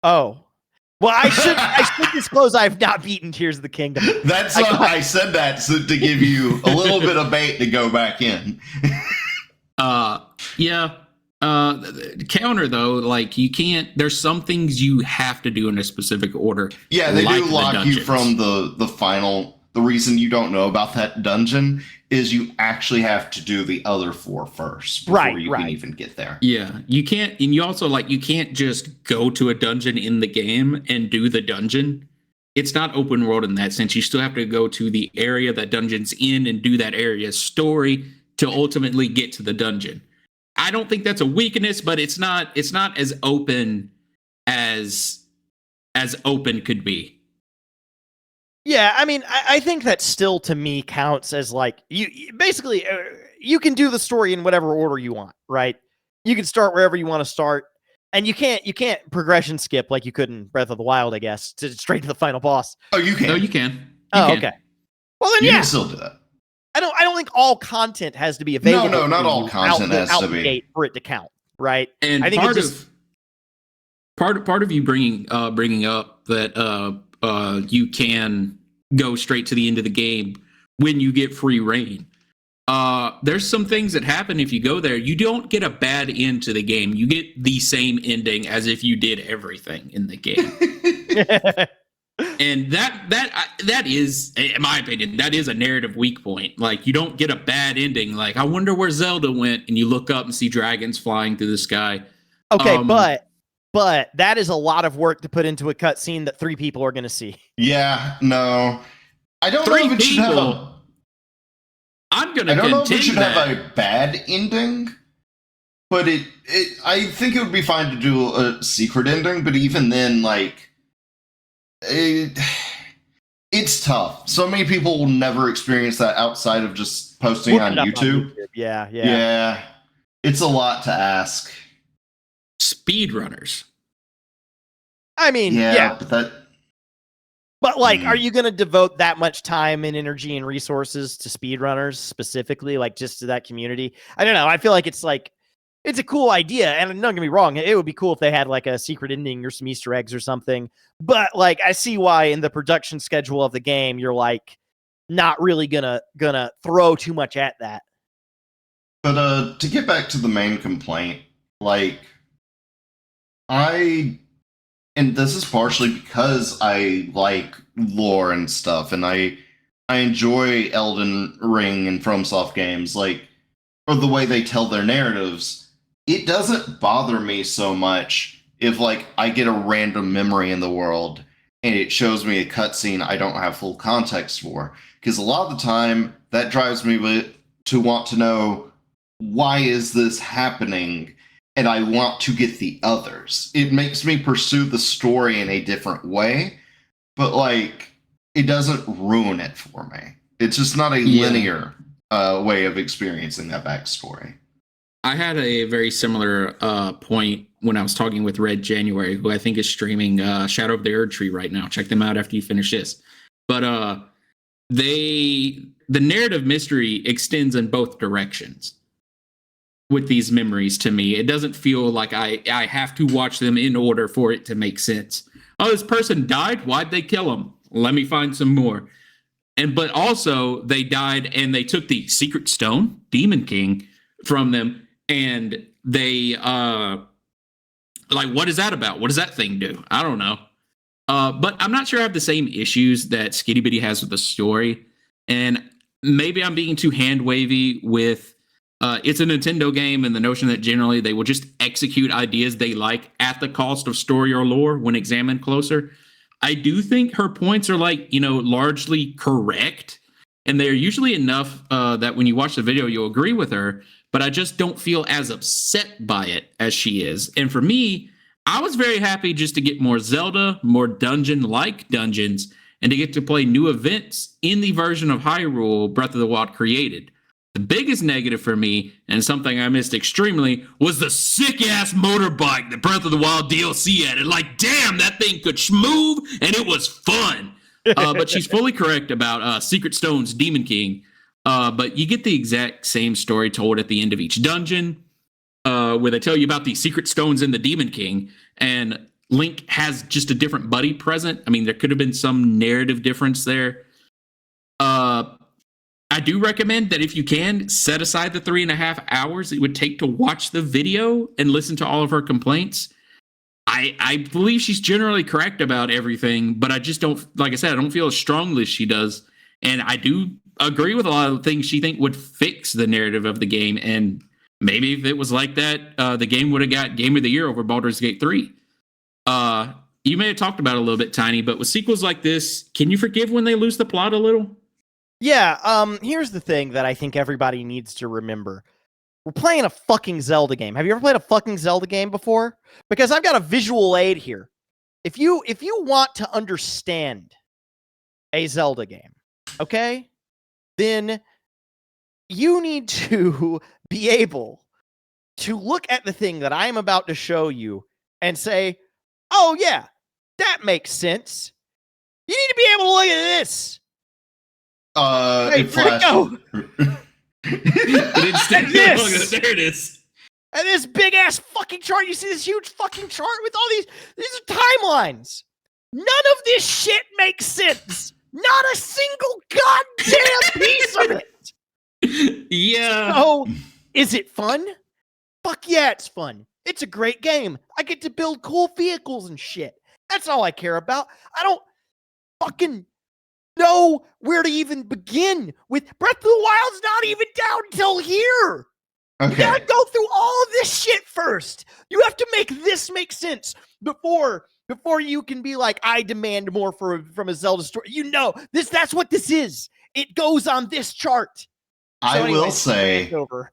Oh. Well, I should disclose I've not beaten Tears of the Kingdom. That's why I said that, so to give you a little bit of bait to go back in. Counter though, like, you can't. There's some things you have to do in a specific order. Yeah, they do lock you from the final. The reason you don't know about that dungeon is you actually have to do the other 4 first before you can even get there. Yeah, you can't, and you also, like, you can't just go to a dungeon in the game and do the dungeon. it's not open world in that sense. You still have to go to the area that dungeon's in and do that area's story to ultimately get to the dungeon. I don't think that's a weakness, but it's not as open as open could be. Yeah, I mean, I think that still to me counts as like you basically you can do the story in whatever order you want, right? You can start wherever you want to start, and you can't progression skip like you could in Breath of the Wild, I guess, to straight to the final boss. Oh, you can. No, you can. Okay. Well then, You yeah. can still do that. I don't think all content has to be available. No, not all content has to be gate for it to count, right? And I think part of you bringing up that you can go straight to the end of the game when you get free reign. There's some things that happen if you go there. You don't get a bad end to the game. You get the same ending as if you did everything in the game. And that is, in my opinion, that is a narrative weak point. Like, you don't get a bad ending. Like, I wonder where Zelda went, and you look up and see dragons flying through the sky. Okay, but that is a lot of work to put into a cutscene that 3 people are going to see. Yeah, no. I don't know if it should have a... I'm going to I don't know if it contend should that have a bad ending, but I think it would be fine to do a secret ending, but even then, like, it's tough. So many people will never experience that outside of just posting on YouTube. Yeah. It's a lot to ask. Speedrunners. I mean, yeah. But like, are you going to devote that much time and energy and resources to speedrunners specifically, like just to that community? I don't know. I feel like it's a cool idea, and don't get me wrong, it would be cool if they had like a secret ending or some Easter eggs or something. But like, I see why in the production schedule of the game, you're like not really gonna throw too much at that. But to get back to the main complaint, like, and this is partially because I like lore and stuff, and I enjoy Elden Ring and FromSoft games, like, or the way they tell their narratives. It doesn't bother me so much if, like, I get a random memory in the world and it shows me a cutscene I don't have full context for, because a lot of the time that drives me to want to know, why is this happening? And I want to get the others. It makes me pursue the story in a different way, but, like, it doesn't ruin it for me. It's just not a linear way of experiencing that backstory. I had a very similar point when I was talking with Red January, who I think is streaming Shadow of the Erd Tree right now. Check them out after you finish this. But the narrative mystery extends in both directions with these memories. To me, it doesn't feel like I have to watch them in order for it to make sense. Oh, this person died. Why'd they kill him? Let me find some more. But also they died and they took the secret stone, Demon King, from them, and they like, what is that about? What does that thing do? I don't know. But I'm not sure I have the same issues that Skitty Bitty has with the story, and maybe I'm being too hand wavy with it's a Nintendo game, and the notion that generally they will just execute ideas they like at the cost of story or lore when examined closer. I do think her points are, like, largely correct, and they're usually enough that when you watch the video, you'll agree with her, but I just don't feel as upset by it as she is. And for me, I was very happy just to get more Zelda, more dungeon-like dungeons, and to get to play new events in the version of Hyrule Breath of the Wild created. The biggest negative for me, and something I missed extremely, was the sick-ass motorbike that Breath of the Wild DLC added. Like, damn, that thing could move, and it was fun. But she's fully correct about Secret Stone's Demon King. But you get the exact same story told at the end of each dungeon, where they tell you about the secret stones in the Demon King, and Link has just a different buddy present. I mean, there could have been some narrative difference there. I do recommend that if you can, set aside the 3.5 hours it would take to watch the video and listen to all of her complaints. I believe she's generally correct about everything, but I just don't, like I said, I don't feel as strongly as she does. And I do agree with a lot of the things she think would fix the narrative of the game. And maybe if it was like that, the game would have got Game of the Year over Baldur's Gate 3. you may have talked about it a little bit, Tiny, but with sequels like this, can you forgive when they lose the plot a little? Yeah, here's the thing that I think everybody needs to remember. We're playing a fucking Zelda game. Have you ever played a fucking Zelda game before? Because I've got a visual aid here. If you want to understand a Zelda game, okay, then you need to be able to look at the thing that I'm about to show you and say, oh yeah, that makes sense. You need to be able to look at this. It flashed. But instead, there it is. And this big ass fucking chart. You see this huge fucking chart with all these are timelines. None of this shit makes sense. Not a single goddamn piece of it. Yeah. So, is it fun? Fuck yeah, it's fun. It's a great game. I get to build cool vehicles and shit. That's all I care about. I don't fucking know where to even begin with. Breath of the Wild's not even down until here. Okay. You gotta go through all of this shit first. You have to make this make sense before you can be like, I demand more from a Zelda story. You know, that's what this is. It goes on this chart. I will say, to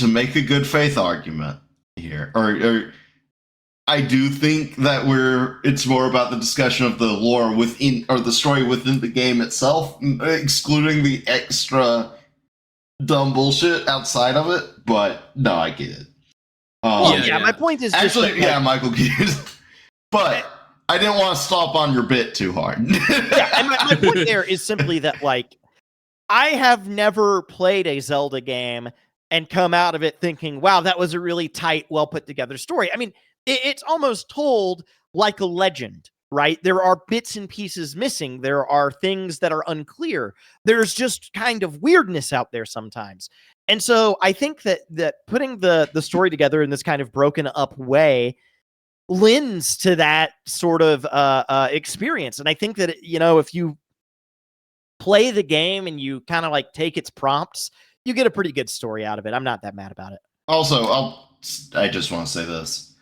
make a good faith argument here, or I do think that it's more about the discussion of the lore within, or the story within the game itself, excluding the extra dumb bullshit outside of it. But no, I get it. My point is actually, Michael gets it. But I didn't want to stomp on your bit too hard. And my point there is simply that, like, I have never played a Zelda game and come out of it thinking, wow, that was a really tight, well put together story. I mean, it's almost told like a legend, right? There are bits and pieces missing. There are things that are unclear. There's just kind of weirdness out there sometimes. And so I think that putting the story together in this kind of broken up way lends to that sort of experience. And I think that, if you play the game and you kind of like take its prompts, you get a pretty good story out of it. I'm not that mad about it. Also, I just want to say this.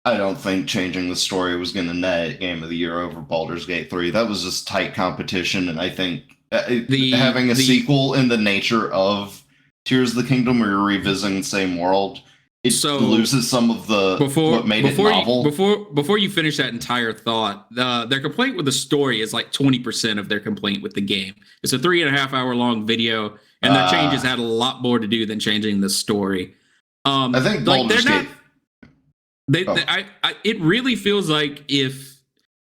I don't think changing the story was going to net Game of the Year over Baldur's Gate 3. That was just tight competition, and I think having a sequel in the nature of Tears of the Kingdom, where you're revisiting the same world, it loses some of what made it novel. Before you finish that entire thought, their complaint with the story is like 20% of their complaint with the game. It's a 3.5 hour long video, and their changes had a lot more to do than changing the story. I think Baldur's Gate. It really feels like if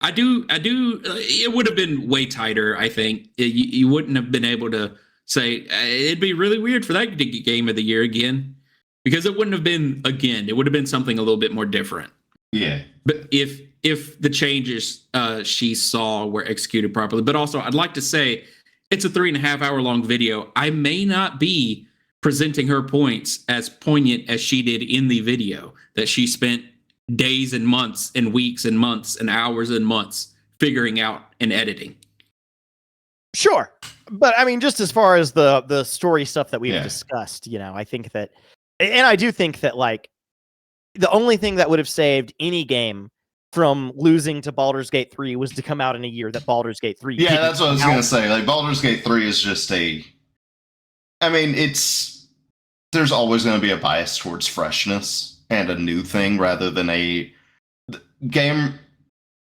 it would have been way tighter. I think you wouldn't have been able to say it'd be really weird for that to get Game of the Year again, because it wouldn't have been again. It would have been something a little bit more different. Yeah. But if the changes she saw were executed properly, but also I'd like to say it's a 3.5 hour long video. I may not be presenting her points as poignant as she did in the video that she spent days and months and weeks and months and hours and months figuring out and editing. Sure. But I mean, just as far as the story stuff that we've discussed, I think that, and I do think that, like, the only thing that would have saved any game from losing to Baldur's Gate 3 was to come out in a year that Baldur's Gate 3 Yeah, that's what I was going to say. Like, Baldur's Gate 3 is just there's always going to be a bias towards freshness and a new thing rather than a game.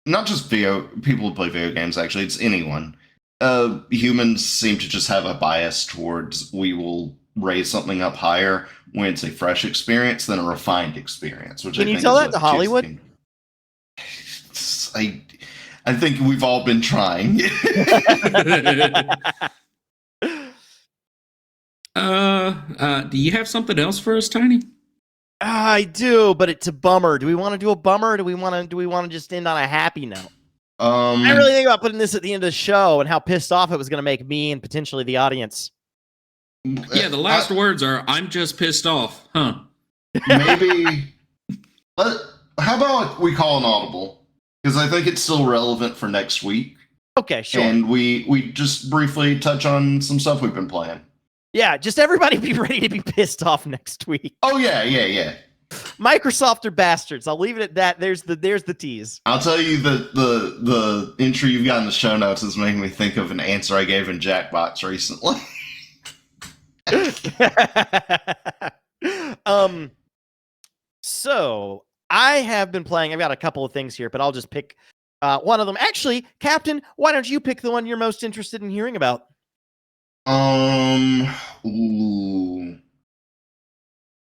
Not just people who play video games, actually, it's anyone. Humans seem to just have a bias towards we will raise something up higher when it's a fresh experience than a refined experience. Which Can you tell that to Hollywood? I think we've all been trying. Do you have something else for us, Tiny? I do, but it's a bummer. Do we want to do a bummer, or do we want to just end on a happy note? I really think about putting this at the end of the show and how pissed off it was going to make me and potentially the audience. Yeah, the last words are, I'm just pissed off. Huh. Maybe. How about we call an audible? Because I think it's still relevant for next week. Okay, sure. And we just briefly touch on some stuff we've been playing. Yeah, just everybody be ready to be pissed off next week. Oh, yeah. Microsoft are bastards. I'll leave it at that. There's the tease. I'll tell you that the entry you've got in the show notes is making me think of an answer I gave in Jackbox recently. So I have been playing. I've got a couple of things here, but I'll just pick one of them. Actually, Captain, why don't you pick the one you're most interested in hearing about? Ooh.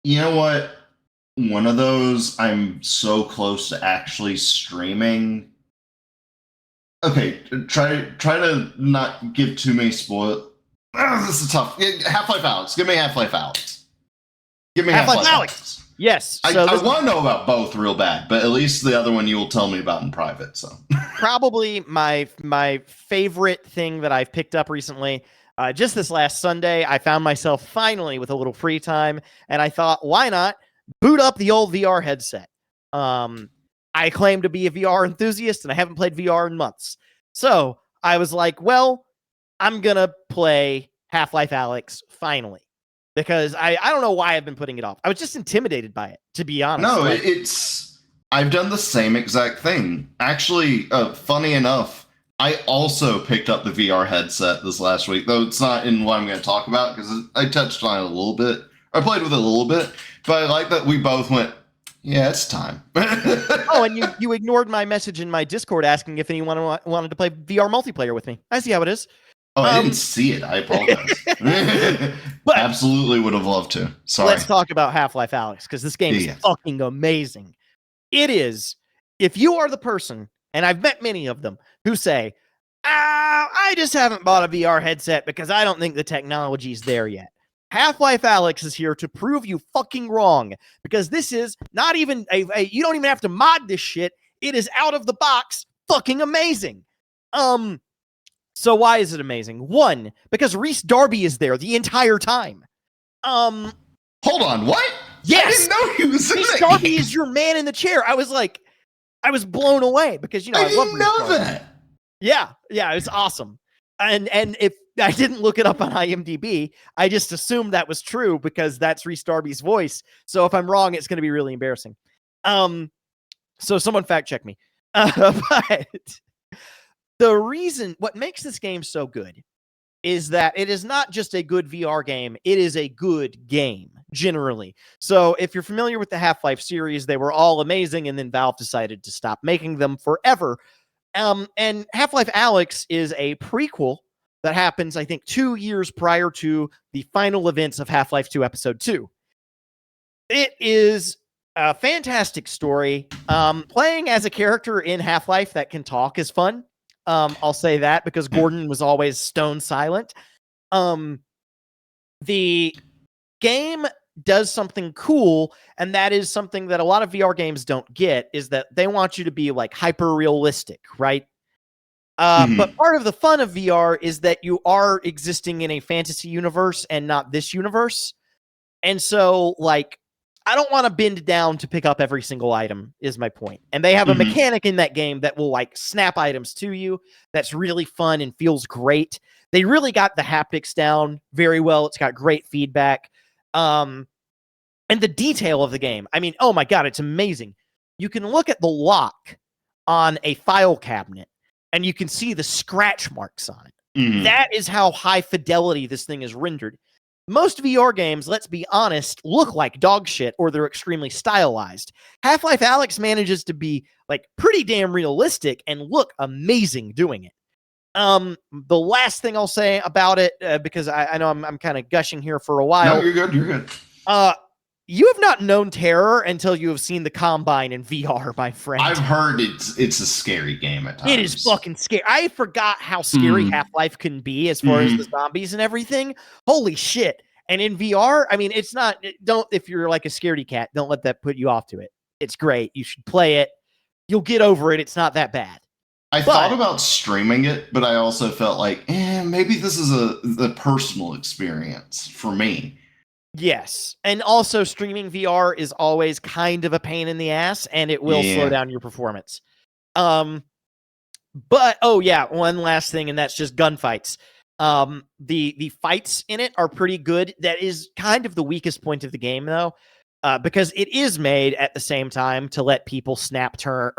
You know what? One of those I'm so close to actually streaming. Okay, try to not give too many spoilers. This is tough. Half-Life Alyx. Give me Half-Life Alyx. Give me Half-Life Alyx. Yes. So I want to know about both real bad, but at least the other one you will tell me about in private. So probably my favorite thing that I've picked up recently. Just this last Sunday, I found myself finally with a little free time, and I thought, why not boot up the old VR headset? I claim to be a VR enthusiast, and I haven't played VR in months. So I was like, well, I'm going to play Half-Life Alyx finally. Because I don't know why I've been putting it off. I was just intimidated by it, to be honest. No, I've done the same exact thing. Actually, funny enough, I also picked up the VR headset this last week, though it's not in what I'm going to talk about, because I touched on it a little bit. I played with it a little bit, but I like that we both went, yeah, it's time. Oh, and you ignored my message in my Discord asking if anyone wanted to play VR multiplayer with me. I see how it is. Oh, I didn't see it. I apologize. But absolutely would have loved to. Sorry. Let's talk about Half-Life Alyx, because this game is fucking amazing. It is. If you are the person, and I've met many of them, who say, I just haven't bought a VR headset because I don't think the technology's there yet. Half-Life Alyx is here to prove you fucking wrong, because this is not even you don't even have to mod this shit. It is out of the box fucking amazing. So why is it amazing? One, because Rhys Darby is there the entire time. Hold on, what? Yes! I didn't know he was in Rhys Darby is your man in the chair. I was blown away because, I love Rhys Darby. That. Yeah, it's awesome. And if I didn't look it up on IMDb, I just assumed that was true because that's Rhys Darby's voice. So if I'm wrong, it's going to be really embarrassing. So someone fact check me. But what makes this game so good is that it is not just a good VR game, it is a good game, generally. So if you're familiar with the Half-Life series, they were all amazing, and then Valve decided to stop making them forever. And Half-Life Alyx is a prequel that happens, I think, 2 years prior to the final events of Half-Life 2 Episode 2. It is a fantastic story. Playing as a character in Half-Life that can talk is fun. I'll say that because Gordon was always stone silent. The game does something cool, and that is something that a lot of VR games don't get, is that they want you to be like hyper realistic, right? But part of the fun of VR is that you are existing in a fantasy universe and not this universe. And so, like, I don't want to bend down to pick up every single item, is my point. And they have a mechanic in that game that will, like, snap items to you. That's really fun and feels great. They really got the haptics down very well. It's got great feedback. And the detail of the game, I mean, oh my God, it's amazing. You can look at the lock on a file cabinet, and you can see the scratch marks on it. That is how high fidelity this thing is rendered. Most VR games, let's be honest, look like dog shit, or they're extremely stylized. Half-Life Alyx manages to be, like, pretty damn realistic and look amazing doing it. The last thing I'll say about it, because I know I'm kind of gushing here for a while. No, you're good. You're good. You have not known terror until you have seen the Combine in VR, my friend. I've heard it's a scary game at times. It is fucking scary. I forgot how scary Half-Life can be as far as the zombies and everything. Holy shit. And in VR, I mean, it's not, if you're like a scaredy cat, don't let that put you off to it. It's great. You should play it. You'll get over it. It's not that bad. I thought about streaming it, but I also felt like, maybe this is the personal experience for me. Yes. And also streaming VR is always kind of a pain in the ass, and it will slow down your performance. But, oh yeah, one last thing, and that's just gunfights. The fights in it are pretty good. That is kind of the weakest point of the game, though. because it is made at the same time to let people teleport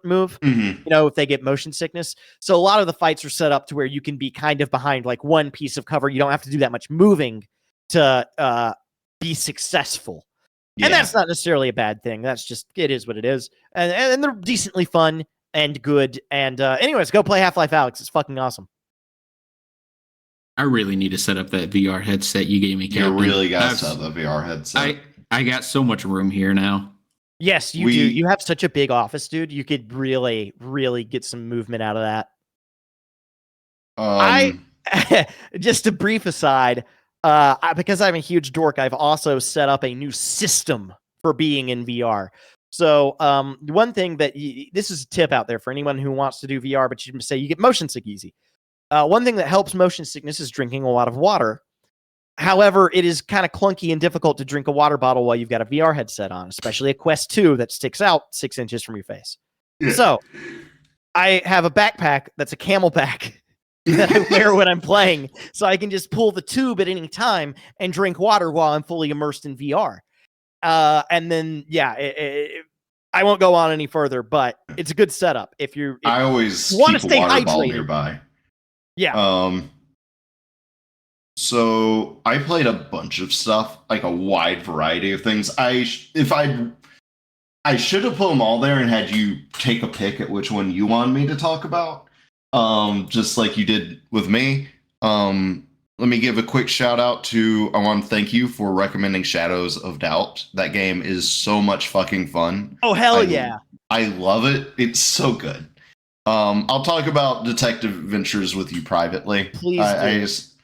move, if they get motion sickness. So a lot of the fights are set up to where you can be kind of behind like one piece of cover. You don't have to do that much moving to be successful. And that's not necessarily a bad thing. That's just, it is what it is. And they're decently fun and good. And anyways, go play Half-Life Alyx. It's fucking awesome. I really need to set up that VR headset you gave me, Captain. You really got to set up the VR headset. I got so much room here now. Yes, you do. You have such a big office, dude. You could really, really get some movement out of that. Just a brief aside, because I'm a huge dork, I've also set up a new system for being in VR. So one thing that this is a tip out there for anyone who wants to do VR, but you say you get motion sick easy. One thing that helps motion sickness is drinking a lot of water. However, it is kind of clunky and difficult to drink a water bottle while you've got a VR headset on, especially a Quest 2 that sticks out 6 inches from your face. Yeah. So I have a backpack that's a camelback that I wear when I'm playing, so I can just pull the tube at any time and drink water while I'm fully immersed in VR. And then, I won't go on any further, but it's a good setup if I always want to stay hydrated nearby. Yeah. So I played a bunch of stuff, like a wide variety of things. I should have put them all there and had you take a pick at which one you want me to talk about. Just like you did with me. Let me give a quick shout out I want to thank you for recommending Shadows of Doubt. That game is so much fucking fun. Oh, hell yeah. I love it. It's so good. I'll talk about Detective Adventures with you privately. Please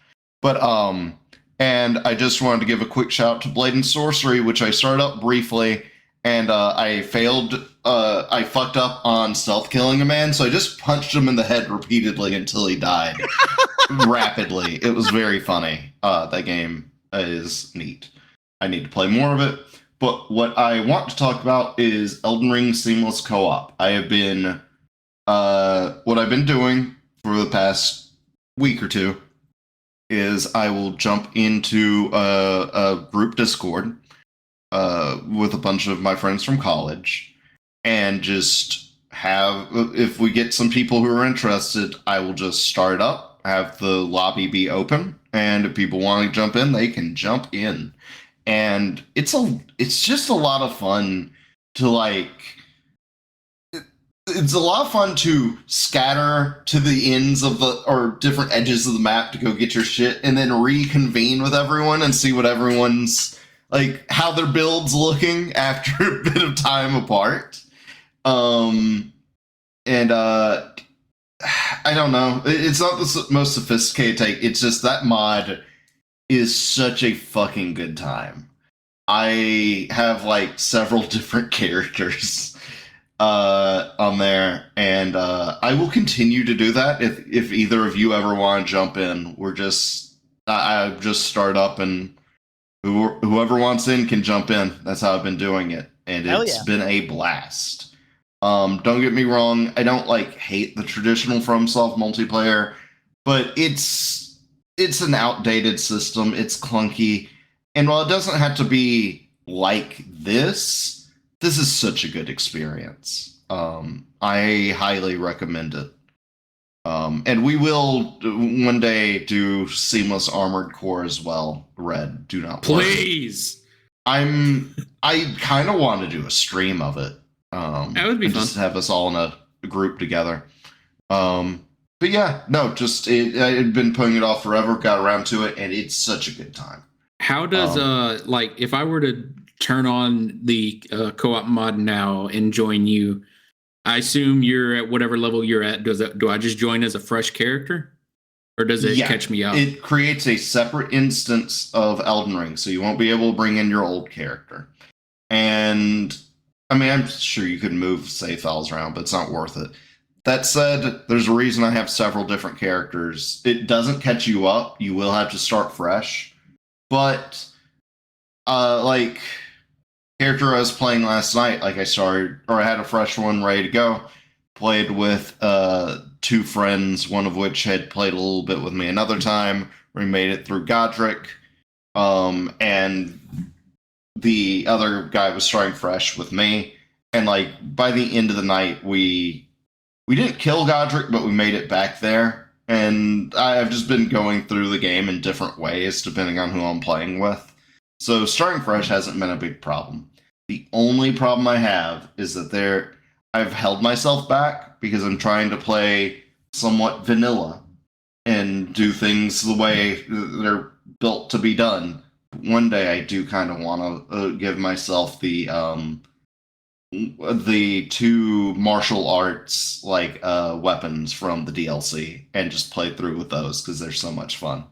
do. And I just wanted to give a quick shout out to Blade and Sorcery, which I started up briefly, and I failed. I fucked up on stealth killing a man, so I just punched him in the head repeatedly until he died rapidly. It was very funny. That game is neat. I need to play more of it. But what I want to talk about is Elden Ring Seamless Co-op. What I've been doing for the past week or two is I will jump into a group Discord with a bunch of my friends from college and just if we get some people who are interested, I will just start up, have the lobby be open, and if people want to jump in, they can jump in. And it's just a lot of fun to it's a lot of fun to scatter to the ends of or different edges of the map to go get your shit and then reconvene with everyone and see what everyone's how their build's looking after a bit of time apart. I don't know. It's not the most sophisticated take. It's just that mod is such a fucking good time. I have several different characters on there, and I will continue to do that if either of you ever want to jump in. I just start up, and whoever wants in can jump in. That's how I've been doing it, and it's been a blast. Don't get me wrong, I don't hate the traditional FromSoft multiplayer, but it's an outdated system. It's clunky, and while it doesn't have to be like this is such a good experience. I highly recommend it. And we will one day do Seamless Armored Core as well. Red, do not please. I kind of want to do a stream of it. That would be fun. Just have us all in a group together. But yeah, no, I'd been putting it off forever. Got around to it, and it's such a good time. How does if I were to turn on the co-op mod now and join you, I assume you're at whatever level you're at. Do I just join as a fresh character, or does it catch me up? It creates a separate instance of Elden Ring, so you won't be able to bring in your old character. And I mean, I'm sure you could move save files around, but it's not worth it. That said, there's a reason I have several different characters. It doesn't catch you up. You will have to start fresh. But character I was playing last night, I had a fresh one ready to go. Played with 2 friends, one of which had played a little bit with me another time. We made it through Godric. And the other guy was starting fresh with me, and like by the end of the night, we didn't kill Godric, but we made it back there. And I've just been going through the game in different ways depending on who I'm playing with. So starting fresh hasn't been a big problem. The only problem I have is that I've held myself back because I'm trying to play somewhat vanilla and do things the way they're built to be done. One day I do kind of want to give myself the 2 martial arts weapons from the DLC and just play through with those because they're so much fun.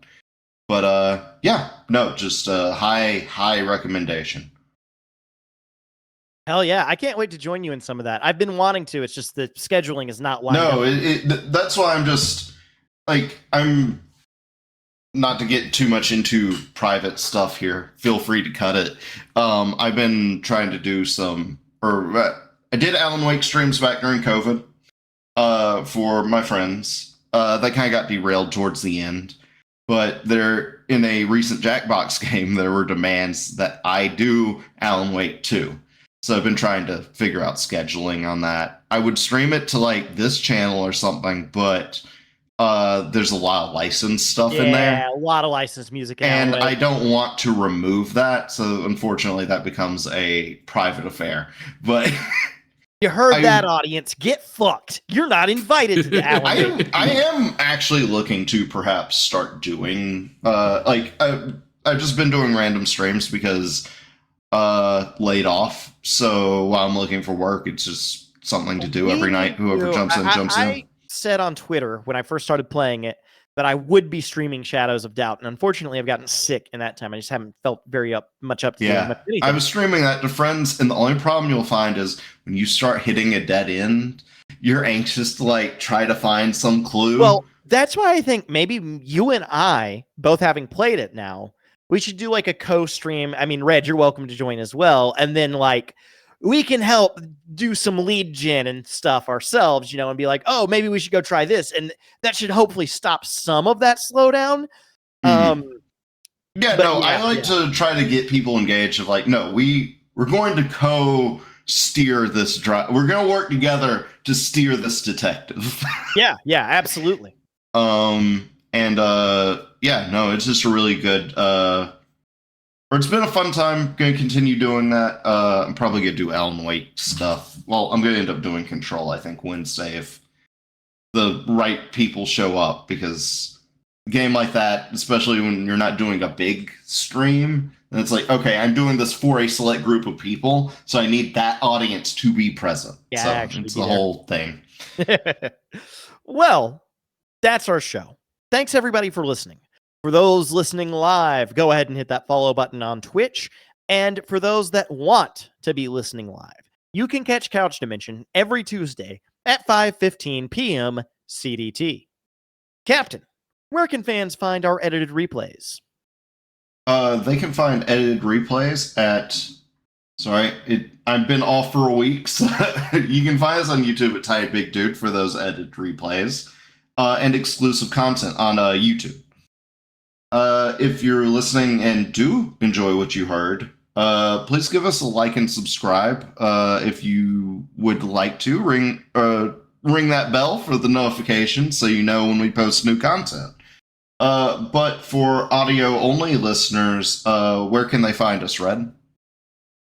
But just a high recommendation. Hell yeah, I can't wait to join you in some of that. I've been wanting to. It's just the scheduling is not lined up. No, that's why I'm just I'm not to get too much into private stuff here. Feel free to cut it. I've been trying to do I did Alan Wake streams back during COVID for my friends. That kind of got derailed towards the end. But in a recent Jackbox game, there were demands that I do Alan Wake 2. So I've been trying to figure out scheduling on that. I would stream it to this channel or something, but there's a lot of licensed stuff in there. Yeah, a lot of licensed music. And I don't want to remove that, so unfortunately that becomes a private affair. But you heard that, audience. Get fucked. You're not invited to the Alan Wake. I am actually looking to perhaps start doing I've just been doing random streams because laid off. So while I'm looking for work, it's just something to do every night. Whoever jumps in. I said on Twitter when I first started playing it that I would be streaming Shadows of Doubt, and unfortunately I've gotten sick in that time. I just haven't felt very much up to anything. I was streaming that to friends, and the only problem you'll find is when you start hitting a dead end, you're anxious to try to find some clue. Well, that's why I think maybe you and I, both having played it now, we should do a co-stream. I mean, Red, you're welcome to join as well. And then we can help do some lead gen and stuff ourselves, and be like, oh, maybe we should go try this. And that should hopefully stop some of that slowdown. I like to try to get people engaged of no, we're going to co-steer this drive. We're going to work together to steer this detective. Yeah, absolutely. It's just a really good, it's been a fun time. Going to continue doing that. I'm probably going to do Alan Wake stuff. Well, I'm going to end up doing Control, I think, Wednesday if the right people show up, because a game like that, especially when you're not doing a big stream, and it's okay, I'm doing this for a select group of people, so I need that audience to be present. Yeah, so actually it's the whole thing. Well, that's our show. Thanks, everybody, for listening. For those listening live, go ahead and hit that follow button on Twitch. And for those that want to be listening live, you can catch Couch Dimension every Tuesday at 5:15 p.m. CDT. Captain, where can fans find our edited replays? They can find edited replays at... I've been off for a week, so you can find us on YouTube at Tiny Big Dude for those edited replays and exclusive content on YouTube. If you're listening and do enjoy what you heard, please give us a like and subscribe. If you would like to, ring that bell for the notification so you know when we post new content. But for audio-only listeners, where can they find us, Red?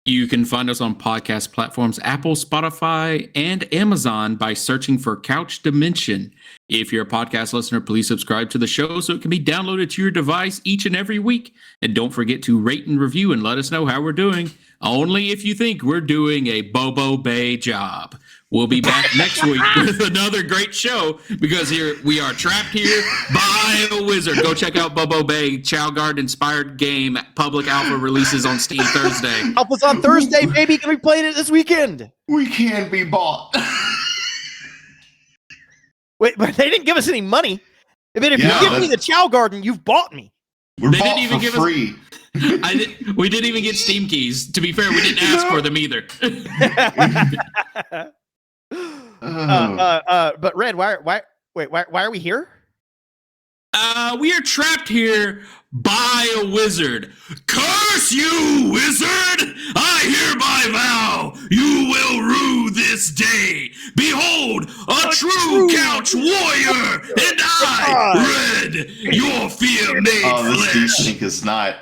You can find us on podcast platforms Apple, Spotify, and Amazon by searching for Couch Dimension. If you're a podcast listener, please subscribe to the show so it can be downloaded to your device each and every week. And don't forget to rate and review and let us know how we're doing. Only if you think we're doing a Bobo Bay job. We'll be back next week with another great show because we are trapped here by a wizard. Go check out Bobo Bay, Chow Guard inspired game. Public alpha releases on Steam Thursday. Alpha's on Thursday, baby. Can we play it this weekend? We can be bought. Wait, but they didn't give us any money. I mean, if you give me the Chow Garden, you've bought me. They didn't even give free. We didn't even get Steam keys. To be fair, we didn't ask for them either. But Red, why are we here? We are trapped here by a wizard. Curse you, wizard! I hereby vow you will rue this day. Behold, a true couch warrior, and I, Red, your fear made Oh, this flesh. douche is not